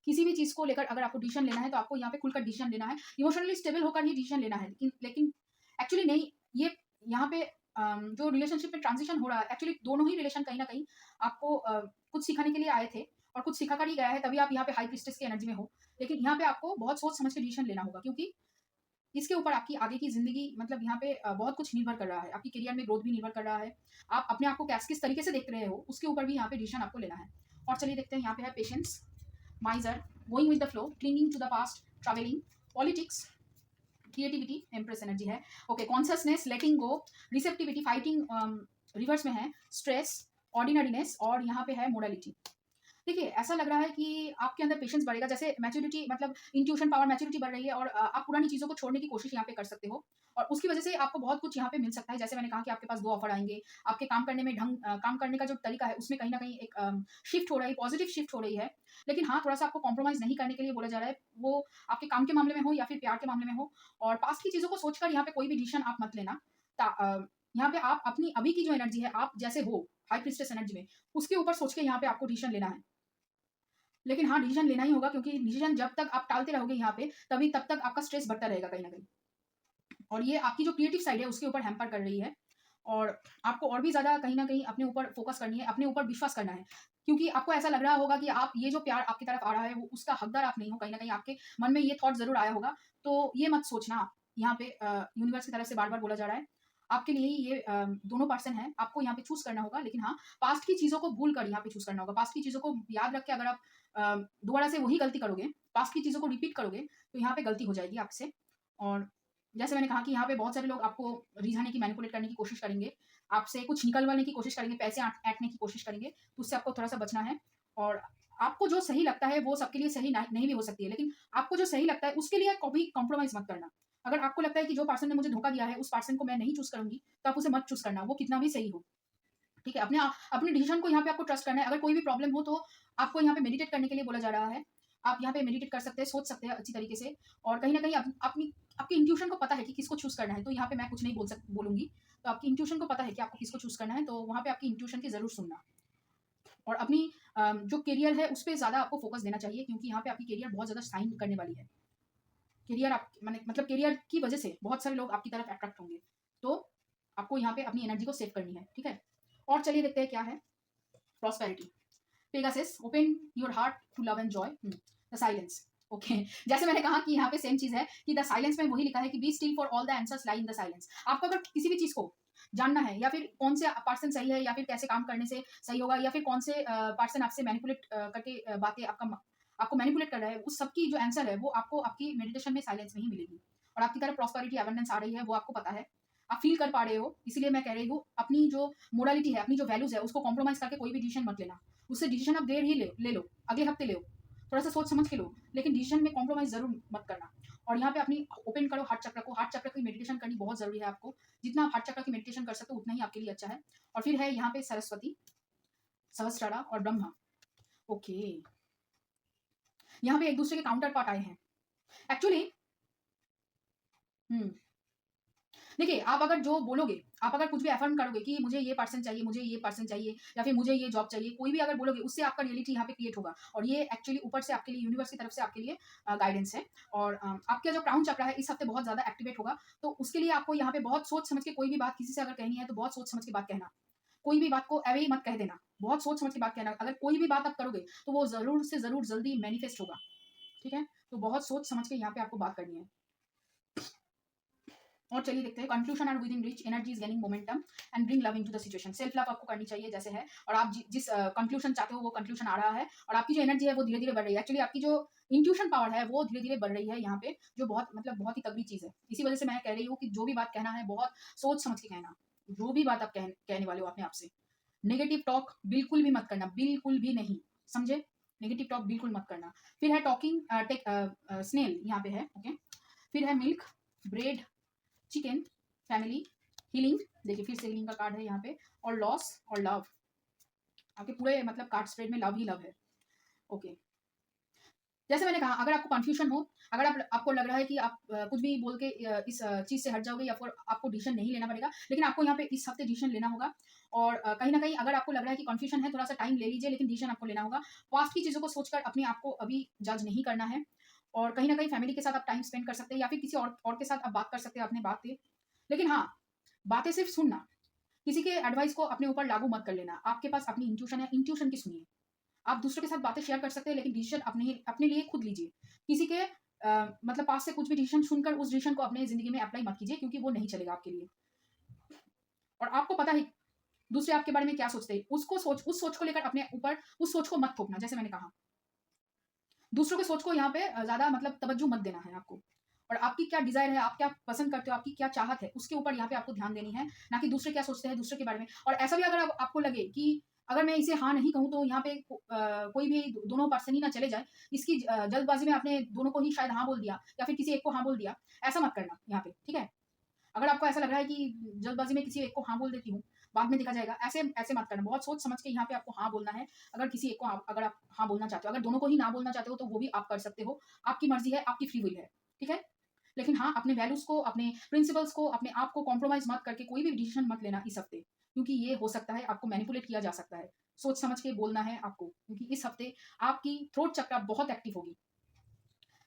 किसी भी चीज़ को लेकर। अगर आपको डिसीजन लेना है तो आपको यहाँ पे खुलकर डिसीजन लेना है, इमोशनली स्टेबल होकर ही डिसीजन लेना है, लेकिन एक्चुअली नहीं, ये यहाँ पे जो रिलेशनशिप में ट्रांजिशन हो रहा है, एक्चुअली दोनों ही रिलेशन कहीं ना कहीं आपको कुछ सिखाने के लिए आए थे और कुछ सिखा कर ही गया है, तभी आप यहाँ पे हाई प्रीस्टेस की एनर्जी में हो। लेकिन यहाँ पे आपको बहुत सोच समझ के डिसीजन लेना होगा, क्योंकि इसके ऊपर आपकी आगे की जिंदगी, मतलब यहाँ पे बहुत कुछ निर्भर कर रहा है, आपकी करियर में ग्रोथ भी निर्भर कर रहा है, आप अपने आप को किस तरीके से देख रहे हो उसके ऊपर भी यहाँ पे डिसीजन आपको लेना है। और चलिए देखते हैं यहाँ पे है patience, miser, going with the flow, clinging to the past, travelling, politics, creativity, empress energy है, okay, consciousness, letting go, receptivity, fighting reverse में है, स्ट्रेस, ऑर्डिनरीनेस और यहाँ पे है मोडालिटी। देखिए, ऐसा लग रहा है कि आपके अंदर पेशेंस बढ़ेगा, जैसे मैच्योरिटी मतलब इंट्यूशन पावर मैच्योरिटी बढ़ रही है और आप पुरानी चीज़ों को छोड़ने की कोशिश यहाँ पे कर सकते हो और उसकी वजह से आपको बहुत कुछ यहाँ पे मिल सकता है। जैसे मैंने कहा कि आपके पास 2 ऑफर आएँगे, आपके काम करने में काम करने का जो तरीका है उसमें कहीं न कहीं एक शिफ्ट हो रही है, पॉजिटिव शिफ्ट हो रही है। लेकिन हाँ, थोड़ा-सा आपको कॉम्प्रोमाइज़ नहीं करने के लिए बोला जा रहा है, वो आपके काम के मामले में हो या फिर प्यार के मामले में हो और पास्ट की चीज़ों को सोचकर यहाँ पे कोई भी डिसीज़न आप मत लेना। यहाँ पे आप अपनी अभी की जो एनर्जी है, आप जैसे हो हाई प्रीस्टेस एनर्जी में, उसके ऊपर सोच के यहाँ पे आपको डिसीज़न लेना है। लेकिन हाँ, डिसीज़न लेना ही होगा क्योंकि डिसीज़न जब तक आप टालते रहोगे यहाँ पे, तभी तब तक आपका स्ट्रेस बढ़ता रहेगा कहीं न कहीं। और ये आपकी जो क्रिएटिव साइड है, उसके ऊपर हैम्पर कर रही है और आपको और भी ज़्यादा कहीं न कहीं अपने ऊपर फ़ोकस करनी है, अपने ऊपर विश्वास करना है। क्योंकि आपको ऐसा लग रहा होगा कि आप ये जो प्यार आपकी तरफ आ रहा है, वो उसका हकदार आप नहीं हो, कहीं न कहीं आपके मन में ये थॉट ज़रूर आया होगा। तो ये मत सोचना आप, यहाँ पे यूनिवर्स की तरफ से बार-बार बोला जा रहा है, आपके लिए ही ये दोनों पर्सन हैं, आपको यहाँ पे चूज़ करना होगा। लेकिन हाँ, पास्ट की चीज़ों को भूल कर यहाँ पे चूज़ करना होगा। पास्ट की चीज़ों को याद रख के अगर आप दोबारा से वही गलती करोगे, पास्ट की चीज़ों को रिपीट करोगे, तो यहाँ पे गलती हो जाएगी आपसे। और जैसे मैंने कहा कि यहाँ पे बहुत सारे लोग आपको रिझाने की, मैनिपुलेट करने की कोशिश करेंगे, आपसे कुछ निकलवाने की कोशिश करेंगे, पैसे ऐंठने की कोशिश करेंगे, तो उससे आपको थोड़ा-सा बचना है। और आपको जो सही लगता है, वो सबके लिए सही नहीं भी हो सकती है, लेकिन आपको जो सही लगता है, उसके लिए कभी कॉम्प्रोमाइज़ मत करना। अगर आपको लगता है कि जो पर्सन ने मुझे धोखा दिया है, उस पर्सन को मैं नहीं चूज़ करूँगी, तो आप उसे मत चूज़ करना, वो कितना भी सही हो। ठीक है? अपने डिसीज़न को यहाँ पे आपको ट्रस्ट करना है। अगर कोई भी प्रॉब्लम हो, तो आपको यहाँ पे मेडिटेट करने के लिए बोला जा रहा है। आप यहाँ पे मेडिटेट कर सकते हैं, सोच सकते हैं अच्छी तरीके से और कहीं न कहीं अपनी आपकी इंट्यूशन को पता है कि किसको चूज़ करना है, तो यहाँ पे मैं कुछ नहीं बोलूँगी। तो आपकी इंट्यूशन को पता है कि आपको किसको चूज़ करना है, तो वहाँ पे आपकी इंट्यूशन की ज़रूर सुनना। और अपनी जो करियर है, उस पे ज़्यादा आपको फ़ोकस देना चाहिए क्योंकि यहाँ पे आपकी करियर बहुत ज़्यादा शाइन करने वाली है। करियर आप माने मतलब करियर की वजह से बहुत सारे लोग आपकी तरफ अट्रैक्ट होंगे। तो आपको यहाँ पे अपनी एनर्जी को सेव करनी है, ठीक है? और चलिए देखते हैं क्या है prosperity. Pegasus open your heart to love and joy. The silence. Okay, जैसे मैंने कहा कि यहाँ पे सेम चीज़ है कि द साइलेंस में वही लिखा है कि be still for all the answers lie in the silence. आपको अगर किसी भी चीज़ को जानना है या फिर कौन से पर्सन सही है या फिर कैसे काम करने से सही होगा या फिर कौन से पर्सन आपसे मैनिपुलेट करके बातें आपको मैनिपुलेट कर रहा है, उस सब की जो आंसर है वो आपको आपकी मेडिटेशन में साइलेंस में ही मिलेगी। और आपकी तरफ प्रॉस्पेरिटी अबंडेंस आ रही है, वो आपको पता है, आप फील कर पा रहे हो। इसीलिए मैं कह रही हूँ अपनी जो मोरालिटी है, अपनी जो वैल्यूज है, उसको कॉम्प्रोमाइज करके कोई भी डिसीजन मत लेना। उससे डिसीजन आप देर ही ले लो, अगले हफ्ते ले लो, थोड़ा सा सोच समझ के लो, लेकिन डिसीजन में कॉम्प्रोमाइज जरूर मत करना। और यहाँ पे अपनी ओपन करो हार्ट चक्र को। हार्ट चक्र की मेडिटेशन करनी बहुत जरूरी है आपको। जितना आप हार्ट चक्र की मेडिटेशन कर सकते हो उतना ही आपके लिए अच्छा है। और फिर है यहाँ पे सरस्वती, सहस्त्रारा और ब्रह्मा। ओके, यहाँ पे एक दूसरे के काउंटर पार्ट आए हैं एक्चुअली। देखिए, आप अगर जो बोलोगे, आप अगर कुछ भी अफर्म करोगे कि मुझे ये पर्सन चाहिए, मुझे ये पर्सन चाहिए या फिर मुझे ये जॉब चाहिए, कोई भी अगर बोलोगे, उससे आपका रियलिटी यहाँ पे क्रिएट होगा। और ये एक्चुअली ऊपर से आपके लिए, यूनिवर्स की तरफ से आपके लिए गाइडेंस है। और आपका जो क्राउन चक्र है इस हफ्ते बहुत ज़्यादा एक्टिवेट होगा। तो उसके लिए आपको यहाँ पे बहुत सोच समझ के कोई भी बात किसी से अगर कहनी है, तो बहुत सोच समझ के बात कहना। कोई भी बात को ऐवे ही मत कह देना, बहुत सोच समझ के बात कहना। अगर कोई भी बात आप करोगे, तो वो ज़रूर से ज़रूर जल्दी मैनिफेस्ट होगा, ठीक है? तो बहुत सोच समझ के यहाँ पे आपको बात करनी है। और चलिए देखते हैं, conclusion are within reach, energy is gaining momentum and bring love into the situation. Self love आपको करनी चाहिए जैसे है, और आप जिस कंक्लूजन चाहते हो वो कंक्लूजन आ रहा है और आपकी जो एनर्जी है वो धीरे धीरे बढ़ रही है। एक्चुअली आपकी जो इंट्यूशन पावर है वो धीरे धीरे बढ़ रही है यहाँ पे, जो बहुत ही तगड़ी चीज़ है। इसी वजह से मैं कह रही हूँ कि जो भी बात कहना है बहुत सोच समझ के कहना। जो भी बात आप कहने वाले हो अपने आप से, नेगेटिव टॉक बिल्कुल भी मत करना, बिल्कुल भी नहीं, समझे? नेगेटिव टॉक बिल्कुल मत करना। फिर है टॉकिंग टेक स्नेल यहाँ पे है, ओके। फिर है milk, bread, chicken, family, healing. देखिए फिर से हीलिंग का कार्ड है यहाँ पे, और लॉस और लव। आपके पूरे मतलब कार्ड स्प्रेड में लव ही लव है, ओके। जैसे मैंने कहा, अगर आपको कंफ्यूजन हो, अगर आपको लग रहा है कि आप कुछ भी बोल के इस चीज़ से हट जाओगे या फिर आपको डिसीजन नहीं लेना पड़ेगा, लेकिन आपको यहाँ पे इस हफ्ते डिसीजन लेना होगा। और कहीं ना कहीं अगर आपको लग रहा है कि कंफ्यूजन है, थोड़ा सा टाइम ले लीजिए, लेकिन डिसीजन आपको लेना होगा। पास्ट की चीज़ों को सोचकर अपने आप को अभी जज नहीं करना है। और कहीं ना कहीं फैमिली के साथ आप टाइम स्पेंड कर सकते हैं या फिर किसी और के साथ आप बात कर सकते हैं अपने बातें। लेकिन हाँ, बातें सिर्फ सुनना, किसी के एडवाइस को अपने ऊपर लागू मत कर लेना। आपके पास अपनी इंट्यूशन है, इंट्यूशन की सुनिए। आप दूसरों के साथ बातें शेयर कर सकते हैं, लेकिन डिसीजन अपने लिए खुद लीजिए। किसी के मतलब पास से कुछ भी डिसीजन सुनकर उस डिसीजन को अपने जिंदगी में अप्लाई मत कीजिए, क्योंकि वो नहीं चलेगा आपके लिए। और आपको पता है दूसरे आपके बारे में क्या सोचते हैं, उस सोच को लेकर अपने ऊपर उस सोच को मत थोपना। जैसे मैंने कहा, दूसरों के सोच को यहाँ पे ज्यादा मतलब तवज्जो मत देना है आपको। और आपकी क्या डिजायर है, आप क्या पसंद करते हो, आपकी क्या चाहत है, उसके ऊपर यहाँ पे आपको ध्यान देनी है, ना कि दूसरे क्या सोचते हैं दूसरे के बारे में। और ऐसा भी अगर आपको लगे कि अगर मैं इसे हाँ नहीं कहूँ तो यहाँ पे कोई भी दोनों पर्सन ही ना चले जाए, इसकी जल्दबाजी में आपने दोनों को ही शायद हाँ बोल दिया या फिर किसी एक को हाँ बोल दिया, ऐसा मत करना यहाँ पे, ठीक है। अगर आपको ऐसा लग रहा है कि जल्दबाजी में किसी एक को हाँ बोल देती हूँ, बाद में देखा जाएगा, ऐसे ऐसे मत करना। बहुत सोच समझ के यहाँ पे आपको हाँ बोलना है। अगर किसी एक को अगर आप हाँ बोलना चाहते हो, अगर दोनों को ही ना बोलना चाहते हो तो वो भी आप कर सकते हो, आपकी मर्जी है, आपकी फ्री विल है, ठीक है। लेकिन हाँ, अपने वैल्यूज को, अपने प्रिंसिपल्स को, अपने आप को कॉम्प्रोमाइज मत करके कोई भी डिसीजन मत लेना इस हफ्ते, क्योंकि ये हो सकता है आपको मैनिपुलेट किया जा सकता है। सोच समझ के बोलना है आपको, क्योंकि इस हफ्ते आपकी थ्रोट चक्र बहुत एक्टिव होगी।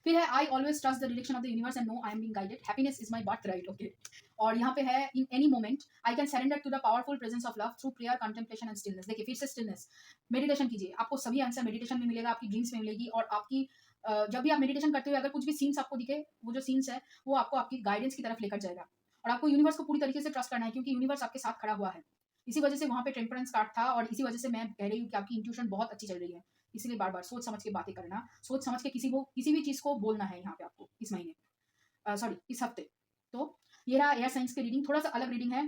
फिर है I always trust the direction of the universe and know I am being guided, happiness is my birth right, okay. और यहाँ पे है in any moment I can surrender to the powerful presence of love through prayer, contemplation and stillness. देखिए फिर से stillness, meditation कीजिए, आपको सभी आंसर मेडिटेशन में मिलेगा, आपकी ड्रीम्स में मिलेगी। और आपकी जब भी आप मेडिटेशन करते हुए अगर कुछ भी सीन्स आपको दिखे, वो जो सीन्स है वो आपको आपकी गाइडेंस की तरफ लेकर जाएगा। और आपको यूनिवर्स को पूरी तरीके से ट्रस्ट करना है, क्योंकि यूनिवर्स आपके साथ खड़ा हुआ है। इसी वजह से वहाँ पे टेम्परेंस कार्ड था, और इसी वजह से मैं कह रही हूँ कि आपकी इंट्यूशन बहुत अच्छी चल रही है। इसीलिए बार बार सोच समझ के बातें करना, सोच समझ के किसी भी चीज़ को बोलना है यहाँ पे आपको इस महीने, सॉरी इस हफ्ते। तो ये रहा एयर साइंस की रीडिंग, थोड़ा सा अलग रीडिंग है।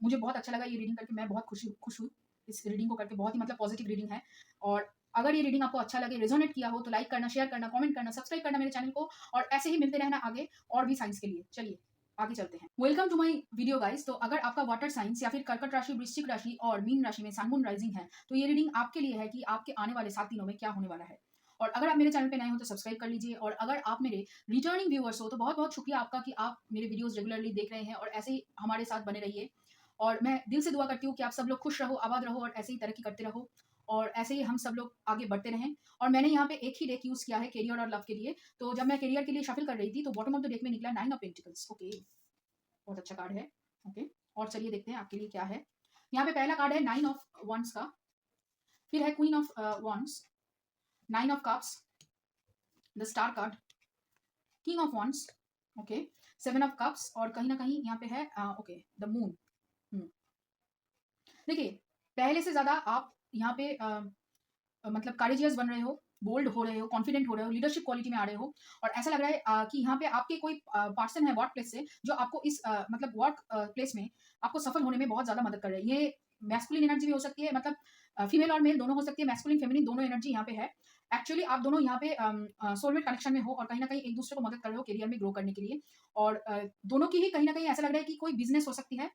मुझे बहुत अच्छा लगा ये रीडिंग करके, मैं बहुत खुश हूँ इस रीडिंग को करके, बहुत ही मतलब पॉजिटिव रीडिंग है। और अगर ये रीडिंग आपको अच्छा लगे, रेजोनेट किया हो तो लाइक करना, शेयर करना, कमेंट करना, सब्सक्राइब करना मेरे चैनल को, और ऐसे ही मिलते रहना आगे और भी साइंस के लिए। चलिए आगे चलते हैं। Welcome to my video guys. तो अगर आपका वाटर साइंस या फिर कर्कट राशि, वृश्चिक राशि और मीन राशि में सन मून राइजिंग है, तो ये रीडिंग आपके लिए है कि आपके आने वाले 7 दिनों में क्या होने वाला है। और अगर आप मेरे चैनल पे नए हो तो सब्सक्राइब कर लीजिए, और अगर आप मेरे रिटर्निंग व्यूअर्स हो तो बहुत बहुत शुक्रिया आपका कि आप मेरे वीडियोस रेगुलरली देख रहे हैं, और ऐसे ही हमारे साथ बने रहिए। और मैं दिल से दुआ करती हूँ कि आप सब लोग खुश रहो, आबाद रहो, और ऐसे ही तरक्की करते रहो, और ऐसे ही हम सब लोग आगे बढ़ते रहें। और मैंने यहाँ पे एक ही डेक यूज किया है करियर और लव के लिए। तो जब मैं करियर के लिए शफल कर रही थी तो बॉटम ऑफ द डेक में निकला 9 ऑफ पेंटिकल्स, ओके, बहुत अच्छा कार्ड है, ओके। और चलिए देखते हैं आपके लिए क्या है। यहाँ पे पहला कार्ड है 9 ऑफ वंस का, फिर है queen of wands, 9 of cups, the star card, king of wands, okay, 7 of cups, और कहीं ना कहीं यहाँ पे है ओके द मून। देखिए पहले से ज्यादा आप यहाँ पे मतलब करेजियस बन रहे हो, बोल्ड हो रहे हो, कॉन्फिडेंट हो रहे हो, लीडरशिप क्वालिटी में आ रहे हो। और ऐसा लग रहा है कि यहाँ पे आपके कोई पर्सन है वर्क प्लेस से, जो आपको इस मतलब वर्क प्लेस में आपको सफल होने में बहुत ज्यादा मदद कर रहे हैं। ये मैस्कुलिन एनर्जी भी हो सकती है, मतलब फीमेल और मेल दोनों हो सकती है, मैस्कुलिन फेमिनिन दोनों एनर्जी यहाँ पे है। एक्चुअली आप दोनों यहाँ पे सोलमेट कनेक्शन में हो, और कहीं ना कहीं एक दूसरे को मदद कर रहे हो करियर में ग्रो करने के लिए। और दोनों की ही कहीं ना कहीं ऐसा लग रहा है कि कोई बिजनेस हो सकती है,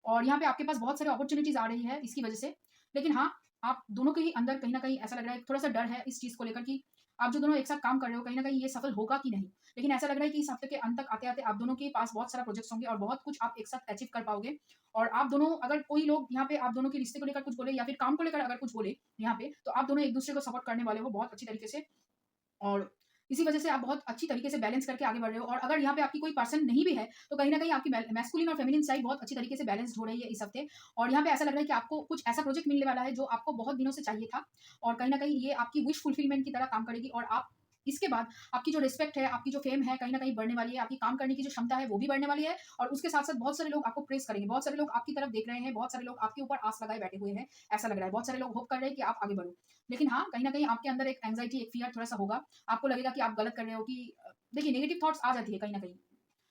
और यहाँ पे आपके पास बहुत सारे अपॉर्चुनिटीज आ रही है इसकी वजह से। लेकिन हाँ, आप दोनों के ही अंदर कहीं ना कहीं ऐसा लग रहा है, थोड़ा सा डर है इस चीज को लेकर कि आप जो दोनों एक साथ काम कर रहे हो कहीं ना कहीं ये सफल होगा कि नहीं। लेकिन ऐसा लग रहा है कि इस हफ्ते के अंत तक आते आते आप दोनों के पास बहुत सारा प्रोजेक्ट्स होंगे, और बहुत कुछ आप एक साथ अचीव कर पाओगे। और आप दोनों, अगर कोई लोग यहाँ पे आप दोनों के रिश्ते को लेकर कुछ बोले या फिर काम को लेकर अगर कुछ बोले यहाँ पे, तो आप दोनों एक दूसरे को सपोर्ट करने वाले हो बहुत अच्छी तरीके से। और इसी वजह से आप बहुत अच्छी तरीके से बैलेंस करके आगे बढ़ रहे हो। और अगर यहाँ पे आपकी कोई पर्सन नहीं भी है तो कहीं ना कहीं आपकी मैस्कुलिन और फेमिनिन साइड बहुत अच्छी तरीके से बैलेंस्ड हो रही है इस हफ्ते। और यहाँ पे ऐसा लग रहा है कि आपको कुछ ऐसा प्रोजेक्ट मिलने वाला है जो आपको बहुत दिनों से चाहिए था, और कहीं ना कहीं ये आपकी विश फुलफिलमेंट की तरह काम करेगी। और आप इसके बाद आपकी जो रिस्पेक्ट है, आपकी जो फेम है, कहीं ना कहीं बढ़ने वाली है, आपकी काम करने की जो क्षमता है वो भी बढ़ने वाली है। और उसके साथ साथ बहुत सारे लोग आपको प्रेस करेंगे, बहुत सारे लोग आपकी तरफ देख रहे हैं, बहुत सारे लोग आपके ऊपर आस लगाए बैठे हुए हैं, ऐसा लग रहा है। बहुत सारे लोग होप कर रहे हैं कि आप आगे बढ़ो। लेकिन हाँ, कहीं ना कहीं आपके अंदर एक एंग्जाइटी, एक फियर थोड़ा सा होगा। आपको लगेगा कि आप गलत कर रहे हो, कि देखिए नेगेटिव थॉट्स आ जाती है कहीं ना कहीं,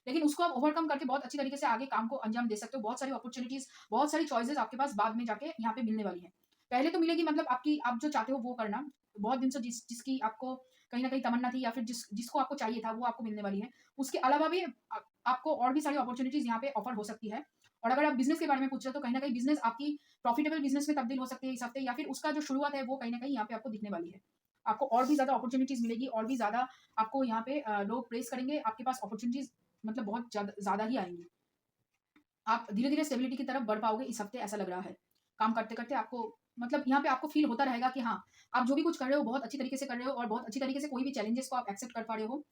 लेकिन उसको आप ओवरकम करके बहुत अच्छी तरीके से आगे काम को अंजाम दे सकते हो। बहुत सारी अपॉर्चुनिटीज, बहुत सारी चॉइसेस आपके पास बाद में जाके यहाँ पे मिलने वाली है। पहले तो मिलेगी, मतलब आपकी, आप जो चाहते हो वो करना, बहुत दिन से जिसकी आपको कहीं ना कहीं तमन्ना थी, या फिर जिसको आपको चाहिए था वो आपको मिलने वाली है। उसके अलावा भी आपको और भी सारी अपॉर्चुनिटीज यहाँ पे ऑफर हो सकती है। और अगर आप बिजनेस के बारे में पूछ रहे हो तो कहीं ना कहीं बिजनेस आपकी प्रॉफिटेबल बिजनेस में तब्दील हो सकती है इस हफ्ते, या फिर उसका जो शुरुआत है वो कहीं ना कहीं यहाँ पे आपको दिखने वाली है। आपको और भी ज्यादा अपॉर्चुनिटीज मिलेगी, और भी ज्यादा आपको यहाँ पे लोग प्रेस करेंगे, आपके पास अपॉर्चुनिटीज मतलब बहुत ज्यादा ही आएंगी। आप धीरे धीरे स्टेबिलिटी की तरफ बढ़ पाओगे इस हफ्ते, ऐसा लग रहा है। काम करते करते आपको, मतलब यहाँ पे आपको फील होता रहेगा कि हाँ, आप जो भी कुछ कर रहे हो बहुत अच्छी तरीके से कर रहे हो, और बहुत अच्छी तरीके से कोई भी चैलेंजेस को आप एक्सेप्ट कर पा रहे हो।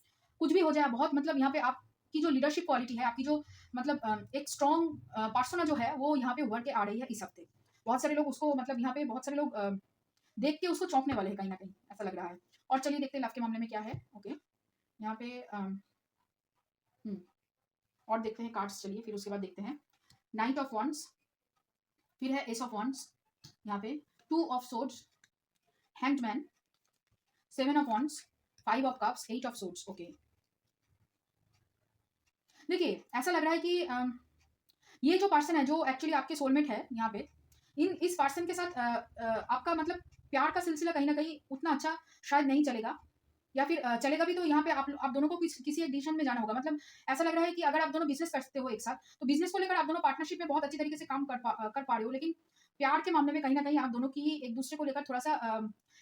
कुछ भी हो जाए बहुत, मतलब यहाँ पे आपकी जो लीडरशिप क्वालिटी है, आपकी जो मतलब एक स्ट्रॉन्ग पर्सोना जो है वो यहाँ पे उभर के आ रही है इस हफ्ते। बहुत सारे लोग उसको, मतलब यहाँ पे बहुत सारे लोग देख के उसको चौंकने वाले हैं कहीं ना कहीं, ऐसा लग रहा है। और चलिए देखते हैं लव के मामले में क्या है, ओके। यहाँ पे और देखते हैं कार्ड्स, चलिए फिर उसके बाद देखते हैं। नाइट ऑफ वंस, फिर है एस ऑफ वंस, यहाँ पे 2 of swords, hanged man, 7 of wands, 5 of cups, 8 of swords, okay. देखिए ऐसा लग रहा है कि ये जो पर्सन है जो एक्चुअली आपके सोलमेट है यहाँ पे, इस पर्सन के साथ आपका मतलब प्यार का सिलसिला कहीं ना कहीं उतना अच्छा शायद नहीं चलेगा, या फिर चलेगा भी तो यहाँ पे आप दोनों को किसी एक डिसीजन में जाना होगा। मतलब ऐसा लग रहा है कि अगर आप दोनों बिजनेस करते हो एक साथ, तो बिजनेस को लेकर आप दोनों पार्टनरशिप में बहुत अच्छी तरीके से काम कर पा रहे हो, लेकिन प्यार के मामले में कहीं ना कहीं आप दोनों की ही एक दूसरे को लेकर थोड़ा सा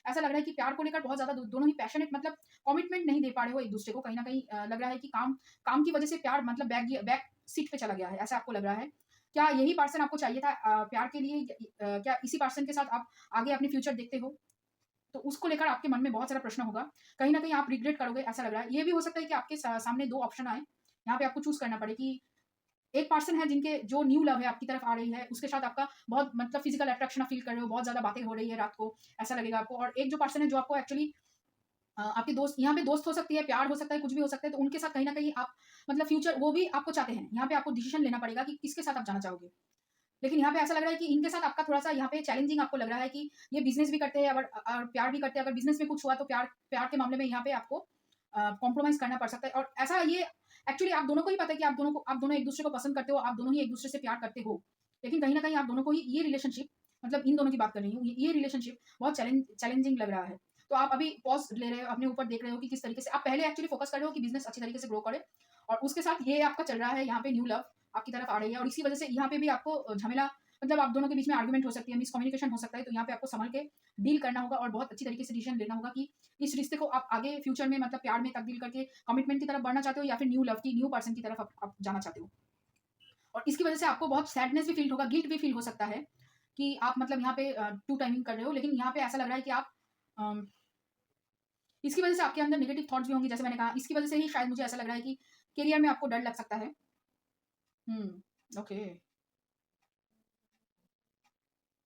ऐसा लग रहा है कि प्यार को लेकर बहुत ज्यादा दोनों ही पैशनेट, मतलब कमिटमेंट नहीं दे पा रहे हो एक दूसरे को। कहीं ना कहीं लग रहा है कि काम की वजह से प्यार मतलब बैक सीट पे चला गया है, ऐसा आपको लग रहा है। क्या यही पर्सन आपको चाहिए था प्यार के लिए? क्या इसी पर्सन के साथ आप आगे अपने फ्यूचर देखते हो? तो उसको लेकर आपके मन में बहुत सारा प्रश्न होगा, कहीं ना कहीं आप रिग्रेट करोगे, ऐसा लग रहा है। ये भी हो सकता है कि आपके सामने दो ऑप्शन आए, यहाँ पे आपको चूज करना पड़े कि एक पर्सन है जिनके जो न्यू लव है आपकी तरफ आ रही है, उसके साथ आपका बहुत मतलब फिजिकल अट्रैक्शन फील कर रहे हो, बहुत ज्यादा बातें हो रही है रात को, ऐसा लगेगा आपको। और एक जो पर्सन है जो आपको एक्चुअली आपके दोस्त, यहाँ पे दोस्त हो सकती है, प्यार हो सकता है, कुछ भी हो सकता है, तो उनके साथ कहीं ना कहीं आप मतलब फ्यूचर वो भी आपको चाहते हैं। यहाँ पे आपको डिसीजन लेना पड़ेगा कि किसके साथ आप जाना चाहोगे। लेकिन यहाँ पे ऐसा लग रहा है कि इनके साथ आपका थोड़ा सा यहाँ पे चैलेंजिंग आपको लग रहा है कि ये बिजनेस भी करते हैं और प्यार भी करते हैं। अगर बिजनेस में कुछ हुआ तो प्यार प्यार के मामले में यहाँ पे आपको कॉम्प्रोमाइज करना पड़ सकता है। और ऐसा ये एक्चुअली आप दोनों को ही पता है कि आप दोनों एक दूसरे को पसंद करते हो, आप दोनों ही एक दूसरे से प्यार करते हो, लेकिन कहीं ना कहीं आप दोनों को ही ये रिलेशनशिप, मतलब इन दोनों की बात कर रही हूँ, ये रिलेशनशिप बहुत चैलेंजिंग लग रहा है। तो आप अभी पॉज ले रहे हो, अपने ऊपर देख रहे हो कि किस तरीके से आप पहले एक्चुअली फोकस कर रहे हो कि बिजनेस अच्छी तरीके से ग्रो करे, और उसके साथ ये आपका चल रहा है यहाँ पे न्यू लव आपकी तरफ आ रही है, और इसी वजह से यहाँ पे भी आपको झमेला, मतलब आप दोनों के बीच में आर्गुमेंट हो सकती है, मिसकम्युनिकेशन हो सकता है। तो यहाँ पे आपको संभल के डील करना होगा और बहुत अच्छी तरीके से डिसीजन लेना होगा कि इस रिश्ते को आप आगे फ्यूचर में मतलब प्यार में तब्दील करके कमिटमेंट की तरफ बढ़ना चाहते हो, या फिर न्यू लव की न्यू पर्सन की तरफ आप जाना चाहते हो। और इसकी वजह से आपको बहुत सैडनेस भी फील होगा, गिल्ट भी फील हो सकता है कि आप मतलब यहाँ पे टू टाइमिंग कर रहे हो। लेकिन यहाँ पे ऐसा लग रहा है कि आप अम, इसकी वजह से आपके अंदर नेगेटिव थॉट्स भी होंगे, जैसे मैंने कहा, इसकी वजह से ही शायद मुझे ऐसा लग रहा है कि करियर में आपको डर लग सकता है। ओके।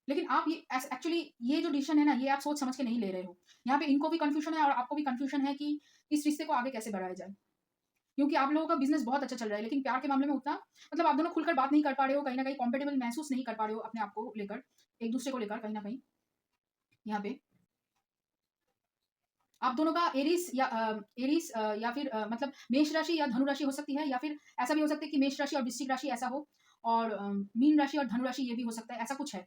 लेकिन आप ये एक्चुअली ये जो डिसीजन है ना, ये आप सोच समझ के नहीं ले रहे हो। यहाँ पे इनको भी कंफ्यूजन है और आपको भी कंफ्यूजन है कि इस रिश्ते को आगे कैसे बढ़ाया जाए, क्योंकि आप लोगों का बिजनेस बहुत अच्छा चल रहा है, लेकिन प्यार के मामले में उतना मतलब आप दोनों खुलकर बात नहीं कर पा रहे हो, कहीं ना कहीं कंफर्टेबल महसूस नहीं कर पा रहे हो अपने आप को लेकर, एक दूसरे को लेकर। कहीं ना कहीं यहाँ पे आप दोनों का एरीज या फिर मतलब मेष राशि या धनु राशि हो सकती है, या फिर ऐसा भी हो सकता है कि मेष राशि और वृश्चिक राशि ऐसा हो, और मीन राशि और धनु राशि ये भी हो सकता है, ऐसा कुछ है।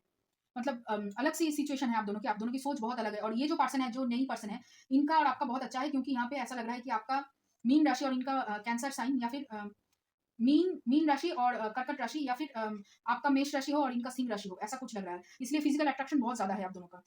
मतलब अलग सी सिचुएशन है आप दोनों की, आप दोनों की सोच बहुत अलग है। और ये जो पर्सन है, जो नई पर्सन है, इनका और आपका बहुत अच्छा है, क्योंकि यहाँ पे ऐसा लग रहा है कि आपका मीन राशि और इनका कैंसर साइन, या फिर मीन मीन राशि और कर्कट राशि, या फिर आपका मेष राशि हो और इनका सिंह राशि हो, ऐसा कुछ लग रहा है। इसलिए फिजिकल अट्रैक्शन बहुत ज्यादा है आप दोनों का,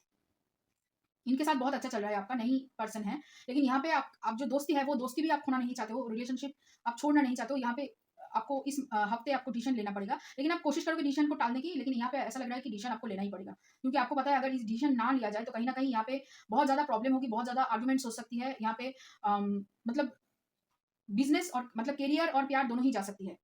इनके साथ बहुत अच्छा चल रहा है आपका, नई पर्सन है। लेकिन यहाँ पे आप जो दोस्ती है, वो दोस्ती भी आप खोना नहीं चाहते हो, रिलेशनशिप आप छोड़ना नहीं चाहते हो। यहाँ पे आपको इस हफ्ते आपको डिसीजन लेना पड़ेगा, लेकिन आप कोशिश करोगे डिसीजन को टालने की, लेकिन यहाँ पे ऐसा लग रहा है कि डिसीजन आपको लेना ही पड़ेगा, क्योंकि आपको पता है अगर इस डिसीजन ना लिया जाए तो कहीं ना कहीं यहाँ पे बहुत ज्यादा प्रॉब्लम होगी, बहुत ज्यादा आर्ग्यूमेंट्स हो सकती है यहाँ पे। मतलब बिजनेस और मतलब करियर और प्यार दोनों ही जा सकती है।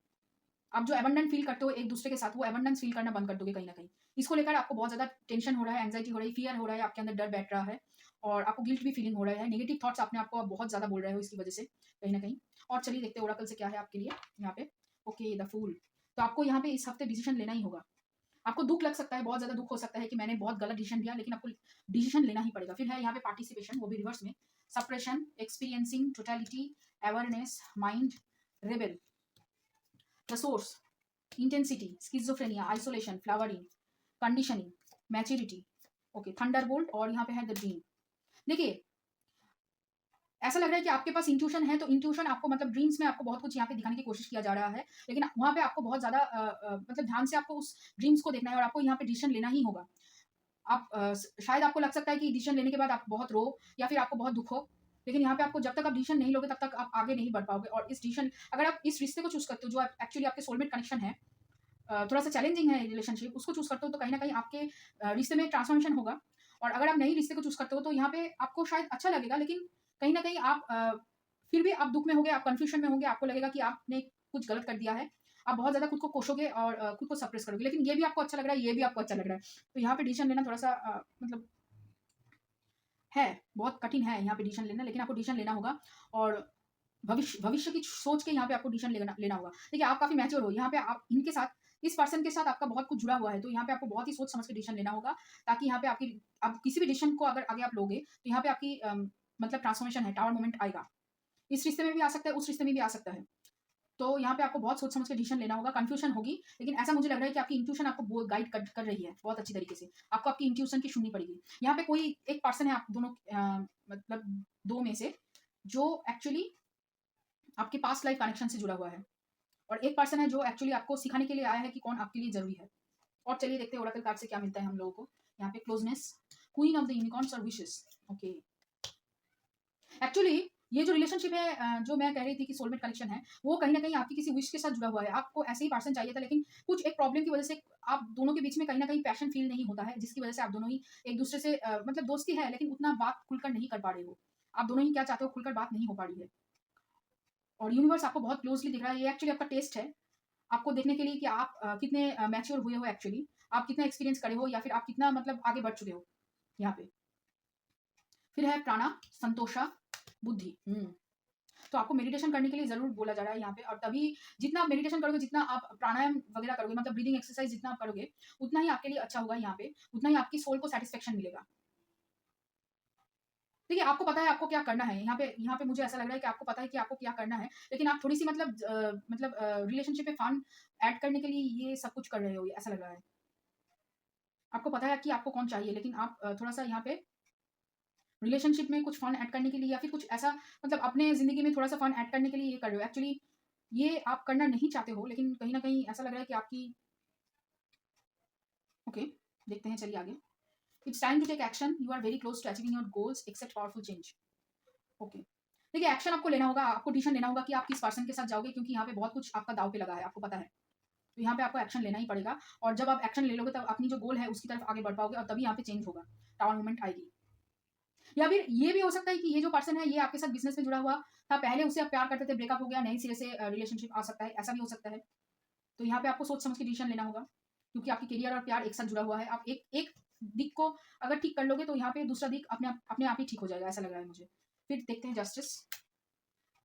आप जो एबंडेंट फील करते हो एक दूसरे के साथ, वो एबंडेंस फील करना बंद कर दोगे कहीं ना कहीं। इसको लेकर आपको बहुत ज्यादा टेंशन हो रहा है, एंजाइटी हो रही है, फियर हो रहा है, आपके अंदर डर बैठ रहा है, और आपको गिल्ट भी फीलिंग हो रहा है, नेगेटिव थॉट्स अपने आप को आप बहुत ज्यादा बोल रहे हो इसकी वजह से कहीं ना कहीं। और चलिए देखते हैं ओरेकल से क्या है आपके लिए यहाँ पे। Okay, the fool. तो आपको यहाँ पे इस हफ्ते डिसीजन लेना ही होगा। आपको दुख लग सकता है, बहुत ज्यादा दुख हो सकता है कि मैंने बहुत गलत डिसीजन लिया, लेकिन आपको डिसीजन लेना ही पड़ेगा। फिर है यहाँ पे पार्टिसिपेशन, वो भी रिवर्स में, suppression, experiencing, totality, awareness, mind, rebel, the source, intensity, schizophrenia, isolation, flowering, conditioning, maturity. Okay, Thunderbolt, और यहाँ पे है द ड्रीम। देखिए, ऐसा लग रहा है कि आपके पास इंट्यूशन है, तो इंट्यूशन आपको मतलब ड्रीम्स में आपको बहुत कुछ यहाँ पे दिखाने की कोशिश किया जा रहा है, लेकिन वहाँ पे आपको बहुत ज्यादा मतलब ध्यान से आपको उस ड्रीम्स को देखना है, और आपको यहाँ पे डिसीजन लेना ही होगा। आप शायद आपको लग सकता है कि डिसीजन लेने के बाद आप बहुत रो, या फिर आपको बहुत दुख हो, लेकिन यहाँ पे आपको जब तक आप डिसीजन नहीं लोगे तब तक आप आगे नहीं बढ़ पाओगे। और इस डिसीजन, अगर आप इस रिश्ते को चूज करते हो जो एक्चुअली आपके सोलमेट कनेक्शन है, थोड़ा सा चैलेंजिंग है रिलेशनशिप, उसको चूज करते हो तो कहीं ना कहीं आपके रिश्ते में ट्रांसफॉर्मेशन होगा। और अगर आप नई रिश्ते को चूज करते हो तो यहाँ पे आपको शायद अच्छा लगेगा, लेकिन कहीं ना कहीं आप फिर भी आप दुख में होंगे, आप कंफ्यूजन में होंगे, आपको लगेगा कि आपने कुछ गलत कर दिया है, आप बहुत ज्यादा खुद को कोसोगे और खुद को सप्रेस करोगे। लेकिन ये भी आपको अच्छा लग रहा है, ये भी आपको अच्छा लग रहा है, तो यहाँ पे डिसीजन लेना थोड़ा सा मतलब है, बहुत कठिन है यहाँ पे डिसीजन लेना, लेकिन आपको डिसीजन लेना होगा। और भविष्य की सोच के यहाँ पे आपको डिसीजन लेना होगा। देखिए, आप काफी मैच्योर हो, यहाँ पे आप इनके साथ, इस पर्सन के साथ आपका बहुत कुछ जुड़ा हुआ है, तो यहाँ पे आपको बहुत ही सोच समझ के डिसीजन लेना होगा, ताकि यहाँ पे आपकी, आप किसी भी डिसीजन को अगर आगे आप लोगे तो यहाँ पे आपकी मतलब ट्रांसफॉर्मेशन है, टावर मोमेंट आएगा। इस रिश्ते में भी आ सकता है, उस रिश्ते में भी आ सकता है। तो यहाँ पे आपको बहुत सोच समझ के डिसीजन लेना होगा, कंफ्यूजन होगी, लेकिन ऐसा मुझे लग रहा है कि आपकी इंट्यूशन आपको गाइड कर रही है बहुत अच्छी तरीके से। आपको आपकी इंट्यूशन की सुननी पड़ेगी। यहाँ पे कोई एक पर्सन है आप दोनों मतलब 2 में से जो एक्चुअली आपके पास्ट लाइफ कनेक्शन से जुड़ा हुआ है, और एक पर्सन है जो एक्चुअली आपको सिखाने के लिए आया है कि कौन आपके लिए ज़रूरी है। और चलिए देखते हैं ओरेकल कार्ड से क्या मिलता है हम लोगों को। यहाँ पे closeness, queen of the unicorns और विशेस। ओके, एक्चुअली ये जो रिलेशनशिप है जो मैं कह रही थी कि सोलमेट कनेक्शन है, वो कहीं न कहीं आपकी किसी विश के साथ जुड़ा हुआ है। आपको ऐसे ही पर्सन चाहिए था, लेकिन कुछ एक प्रॉब्लम की वजह से आप दोनों के बीच में कहीं न कहीं पैशन फ़ील नहीं होता है, जिसकी वजह से आप दोनों ही एक-दूसरे से मतलब दोस्ती है, लेकिन उतना बात खुलकर नहीं कर पा रहे हो। आप दोनों ही क्या चाहते हो, खुलकर बात नहीं हो पा रही है। और यूनिवर्स आपको बहुत क्लोज़ली दिख रहा है। ये एक्चुअली आपका टेस्ट है, आपको देखने के लिए कि आप कितने मैच्योर हुए हो एक्चुअली, आप कितना एक्सपीरियंस करे हो या फिर आप कितना मतलब आगे बढ़ चुके हो यहाँ पे। फिर है प्राणा, संतोषा, बुद्धि। तो आपको मेडिटेशन करने के लिए ज़रूर बोला जा रहा है यहाँ पे, और तभी जितना आप मेडिटेशन करोगे, जितना आप प्राणायाम वगैरह करोगे, मतलब ब्रीदिंग एक्सरसाइज जितना आप करोगे, उतना ही आपके लिए अच्छा होगा यहाँ पे, उतना ही आपकी सोल को सैटिस्फैक्शन मिलेगा। देखिए, आपको पता है आपको क्या करना है। यहाँ पे मुझे ऐसा लग रहा है कि आपको पता है कि आपको क्या करना है, लेकिन आप थोड़ी-सी मतलब रिलेशनशिप में फन ऐड करने के लिए ये सब कुछ कर रहे हो, ऐसा लग रहा है। आपको पता है कि आपको कौन चाहिए, लेकिन आप थोड़ा-सा यहाँ पे रिलेशनशिप में कुछ फन ऐड करने के लिए या फिर कुछ ऐसा मतलब अपने ज़िंदगी में थोड़ा-सा फन ऐड करने के लिए ये कर रहे हो। एक्चुअली ये आप करना नहीं चाहते हो, लेकिन कहीं न कहीं ऐसा लग रहा है कि आपकी ओके, देखते हैं चलिए आगे। It's time to take action, you are very close to achieving your goals, accept powerful change. Okay, देखिए एक्शन आपको लेना होगा, आपको डिसीजन लेना होगा कि आप किस पर्सन के साथ जाओगे, क्योंकि यहाँ पे बहुत कुछ आपका दाँव पे लगा है, आपको पता है। तो यहाँ पे आपको एक्शन लेना ही पड़ेगा, और जब आप एक्शन ले लोगे तब अपनी जो गोल है उसकी तरफ आगे बढ़ पाओगे, और तभी यहाँ पे चेंज होगा, टावर मूवमेंट आएगी। या फिर ये भी हो सकता है कि ये जो पर्सन है ये आपके साथ बिज़नेस में जुड़ा हुआ था, पहले उससे आप प्यार करते थे, ब्रेकअप हो गया, नए सिरे से रिलेशनशिप आ सकता है, ऐसा भी हो सकता है। तो यहाँ पे आपको सोच समझ के डिसीजन लेना होगा, क्योंकि आपकी करियर और प्यार एक साथ जुड़ा हुआ है। आप एक एक दिक को अगर ठीक कर लोगे तो यहाँ पे दूसरा दिक अपने आप ही ठीक हो जाएगा, ऐसा लग रहा है मुझे। फिर देखते हैं justice,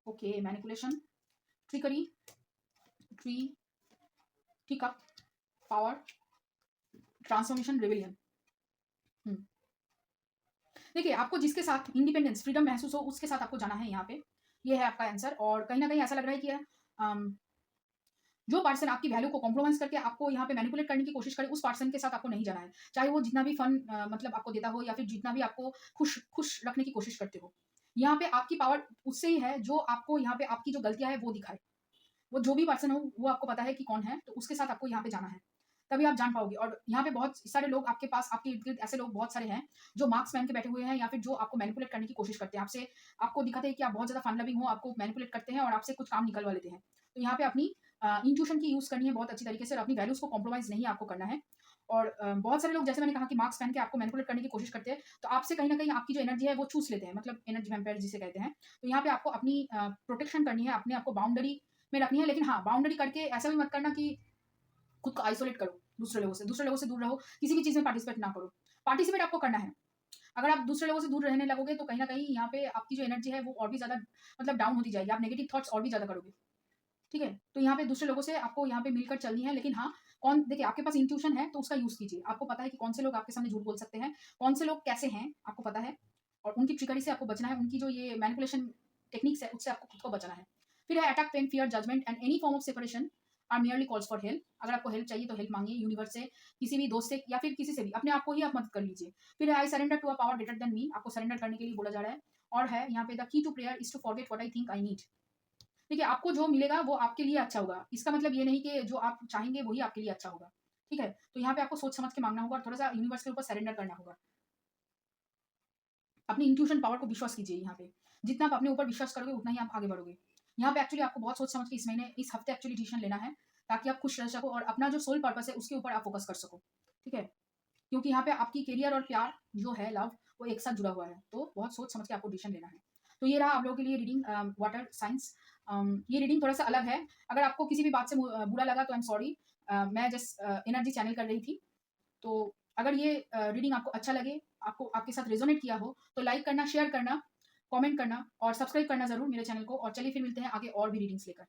okay, manipulation, trickery, tree, tick up, power, transformation, rebellion. देखिए, आपको जिसके साथ इंडिपेंडेंस, फ्रीडम महसूस हो, उसके साथ आपको जाना है यहाँ पे। ये है आपका आंसर, और कहीं न कहीं ऐसा लग रहा है कि जो पर्सन आपकी वैल्यू को कॉम्प्रोमाइज़ करके आपको यहाँ पे मैनिपुलेट करने की कोशिश करे, उस पर्सन के साथ आपको नहीं जाना है। चाहे वो जितना भी फन मतलब आपको देता हो, या फिर जितना भी आपको खुश रखने की कोशिश करते हो। यहाँ पे आपकी पावर उससे ही है जो आपको यहाँ पे आपकी जो गलतियाँ हैं वो दिखाए। वो जो भी पर्सन हो, वो आपको पता है कि कौन है, तो उसके साथ आपको यहाँ पे जाना है। तभी आप जान पाओगे, और यहाँ पे बहुत सारे लोग आपके पास, आपके इर्द-गिर्द ऐसे लोग बहुत सारे हैं, जो मार्क्स पहन के बैठे हुए हैं, या फिर जो आपको मैनिपुलेट करने की कोशिश करते हैं। आपको दिखाते हैं कि आप बहुत ज़्यादा फन लविंग हो, आपको मैनिपुलेट करते हैं और आपसे कुछ काम निकलवा लेते हैं। तो यहाँ पे अपनी इंट्यूशन की यूज़ करनी है बहुत अच्छी तरीके से, और अपनी वैल्यूज़ को कॉम्प्रोमाइज़ नहीं आपको करना है। और बहुत सारे लोग, जैसे मैंने कहा कि मार्क्स पहन के आपको मैनिपुलेट करने की कोशिश करते हैं, तो आपसे कहीं न कहीं आपकी जो एनर्जी है वो चूस लेते हैं, मतलब एनर्जी वैम्पायर जिसे कहते हैं। तो यहाँ पे आपको अपनी प्रोटेक्शन करनी है, अपने आप को बाउंड्री में रखनी है, लेकिन हाँ, बाउंड्री करके ऐसा भी मत करना कि खुद को आइसोलेट करो दूसरे लोगों से दूर रहो, किसी भी चीज़ में पार्टिसिपेट ना करो। पार्टिसिपेट आपको करना है। अगर आप दूसरे लोगों से दूर रहने लगोगे, तो कहीं न कहीं यहाँ पे आपकी जो एनर्जी है वो और भी ज़्यादा मतलब डाउन होती जाएगी, आप नेगेटिव थॉट्स और भी ज़्यादा करोगे। ठीक है? तो यहाँ पे दूसरे लोगों से आपको यहाँ पे मिलकर चलनी है, लेकिन हाँ, कौन देखिए, आपके पास इंट्यूशन है तो उसका यूज़ कीजिए। आपको पता है कि कौन से लोग आपके सामने झूठ बोल सकते हैं, कौन से लोग कैसे हैं, आपको पता है, और उनकी ट्रिकरी से आपको बचना है, उनकी जो ये मैनिपुलेशन टेक्निक्स है उससे आपको खुद को बचाना है। फिर है attack, pain, fear, judgement and any form of separation are merely calls for help. अगर आपको हेल्प चाहिए तो हेल्प माँगिए यूनिवर्स से, किसी भी दोस्त से, या फिर किसी से भी, अपने आप को ही आप मदद कर लीजिए। फिर है I surrender to a power greater than me, आपको सरेंडर करने के लिए बोला जा रहा है। और है यहाँ पे the key to prayer is to forget what I think I need. देखिए, आपको जो मिलेगा वो आपके लिए अच्छा होगा। इसका मतलब ये नहीं कि जो आप चाहेंगे वही आपके लिए अच्छा होगा। ठीक है? तो यहाँ पे आपको सोच समझ के माँगना होगा, और थोड़ा-सा यूनिवर्स के ऊपर सरेंडर करना होगा। अपनी इंट्यूशन पावर को विश्वास कीजिए यहाँ पे। जितना आप अपने ऊपर विश्वास करोगे, उतना ही आप आगे बढ़ोगे। यहाँ पे एक्चुअली आपको बहुत सोच समझ के इस हफ्ते एक्चुअली डिसीजन लेना है, ताकि आप खुश रह सको और अपना जो सोल पर्पस है उसके ऊपर आप फोकस कर सको। ठीक है? क्योंकि यहाँ पे आपकी करियर और प्यार जो है, लव, वो एक साथ जुड़ा हुआ है। तो बहुत सोच समझ के आपको डिसीजन लेना है। तो ये रहा आप लोगों के लिए रीडिंग, वाटर साइंस। ये रीडिंग थोड़ा-सा अलग है। अगर आपको किसी भी बात से बुरा लगा तो आई एम सॉरी। मैं जस्ट एनर्जी चैनल कर रही थी। तो अगर ये रीडिंग आपको अच्छा लगे, आपके साथ रेज़ोनेट किया हो, तो लाइक करना, शेयर करना, कमेंट करना और सब्सक्राइब करना ज़रूर मेरे चैनल को, और चलिए फिर मिलते हैं आगे और भी रीडिंग्स लेकर।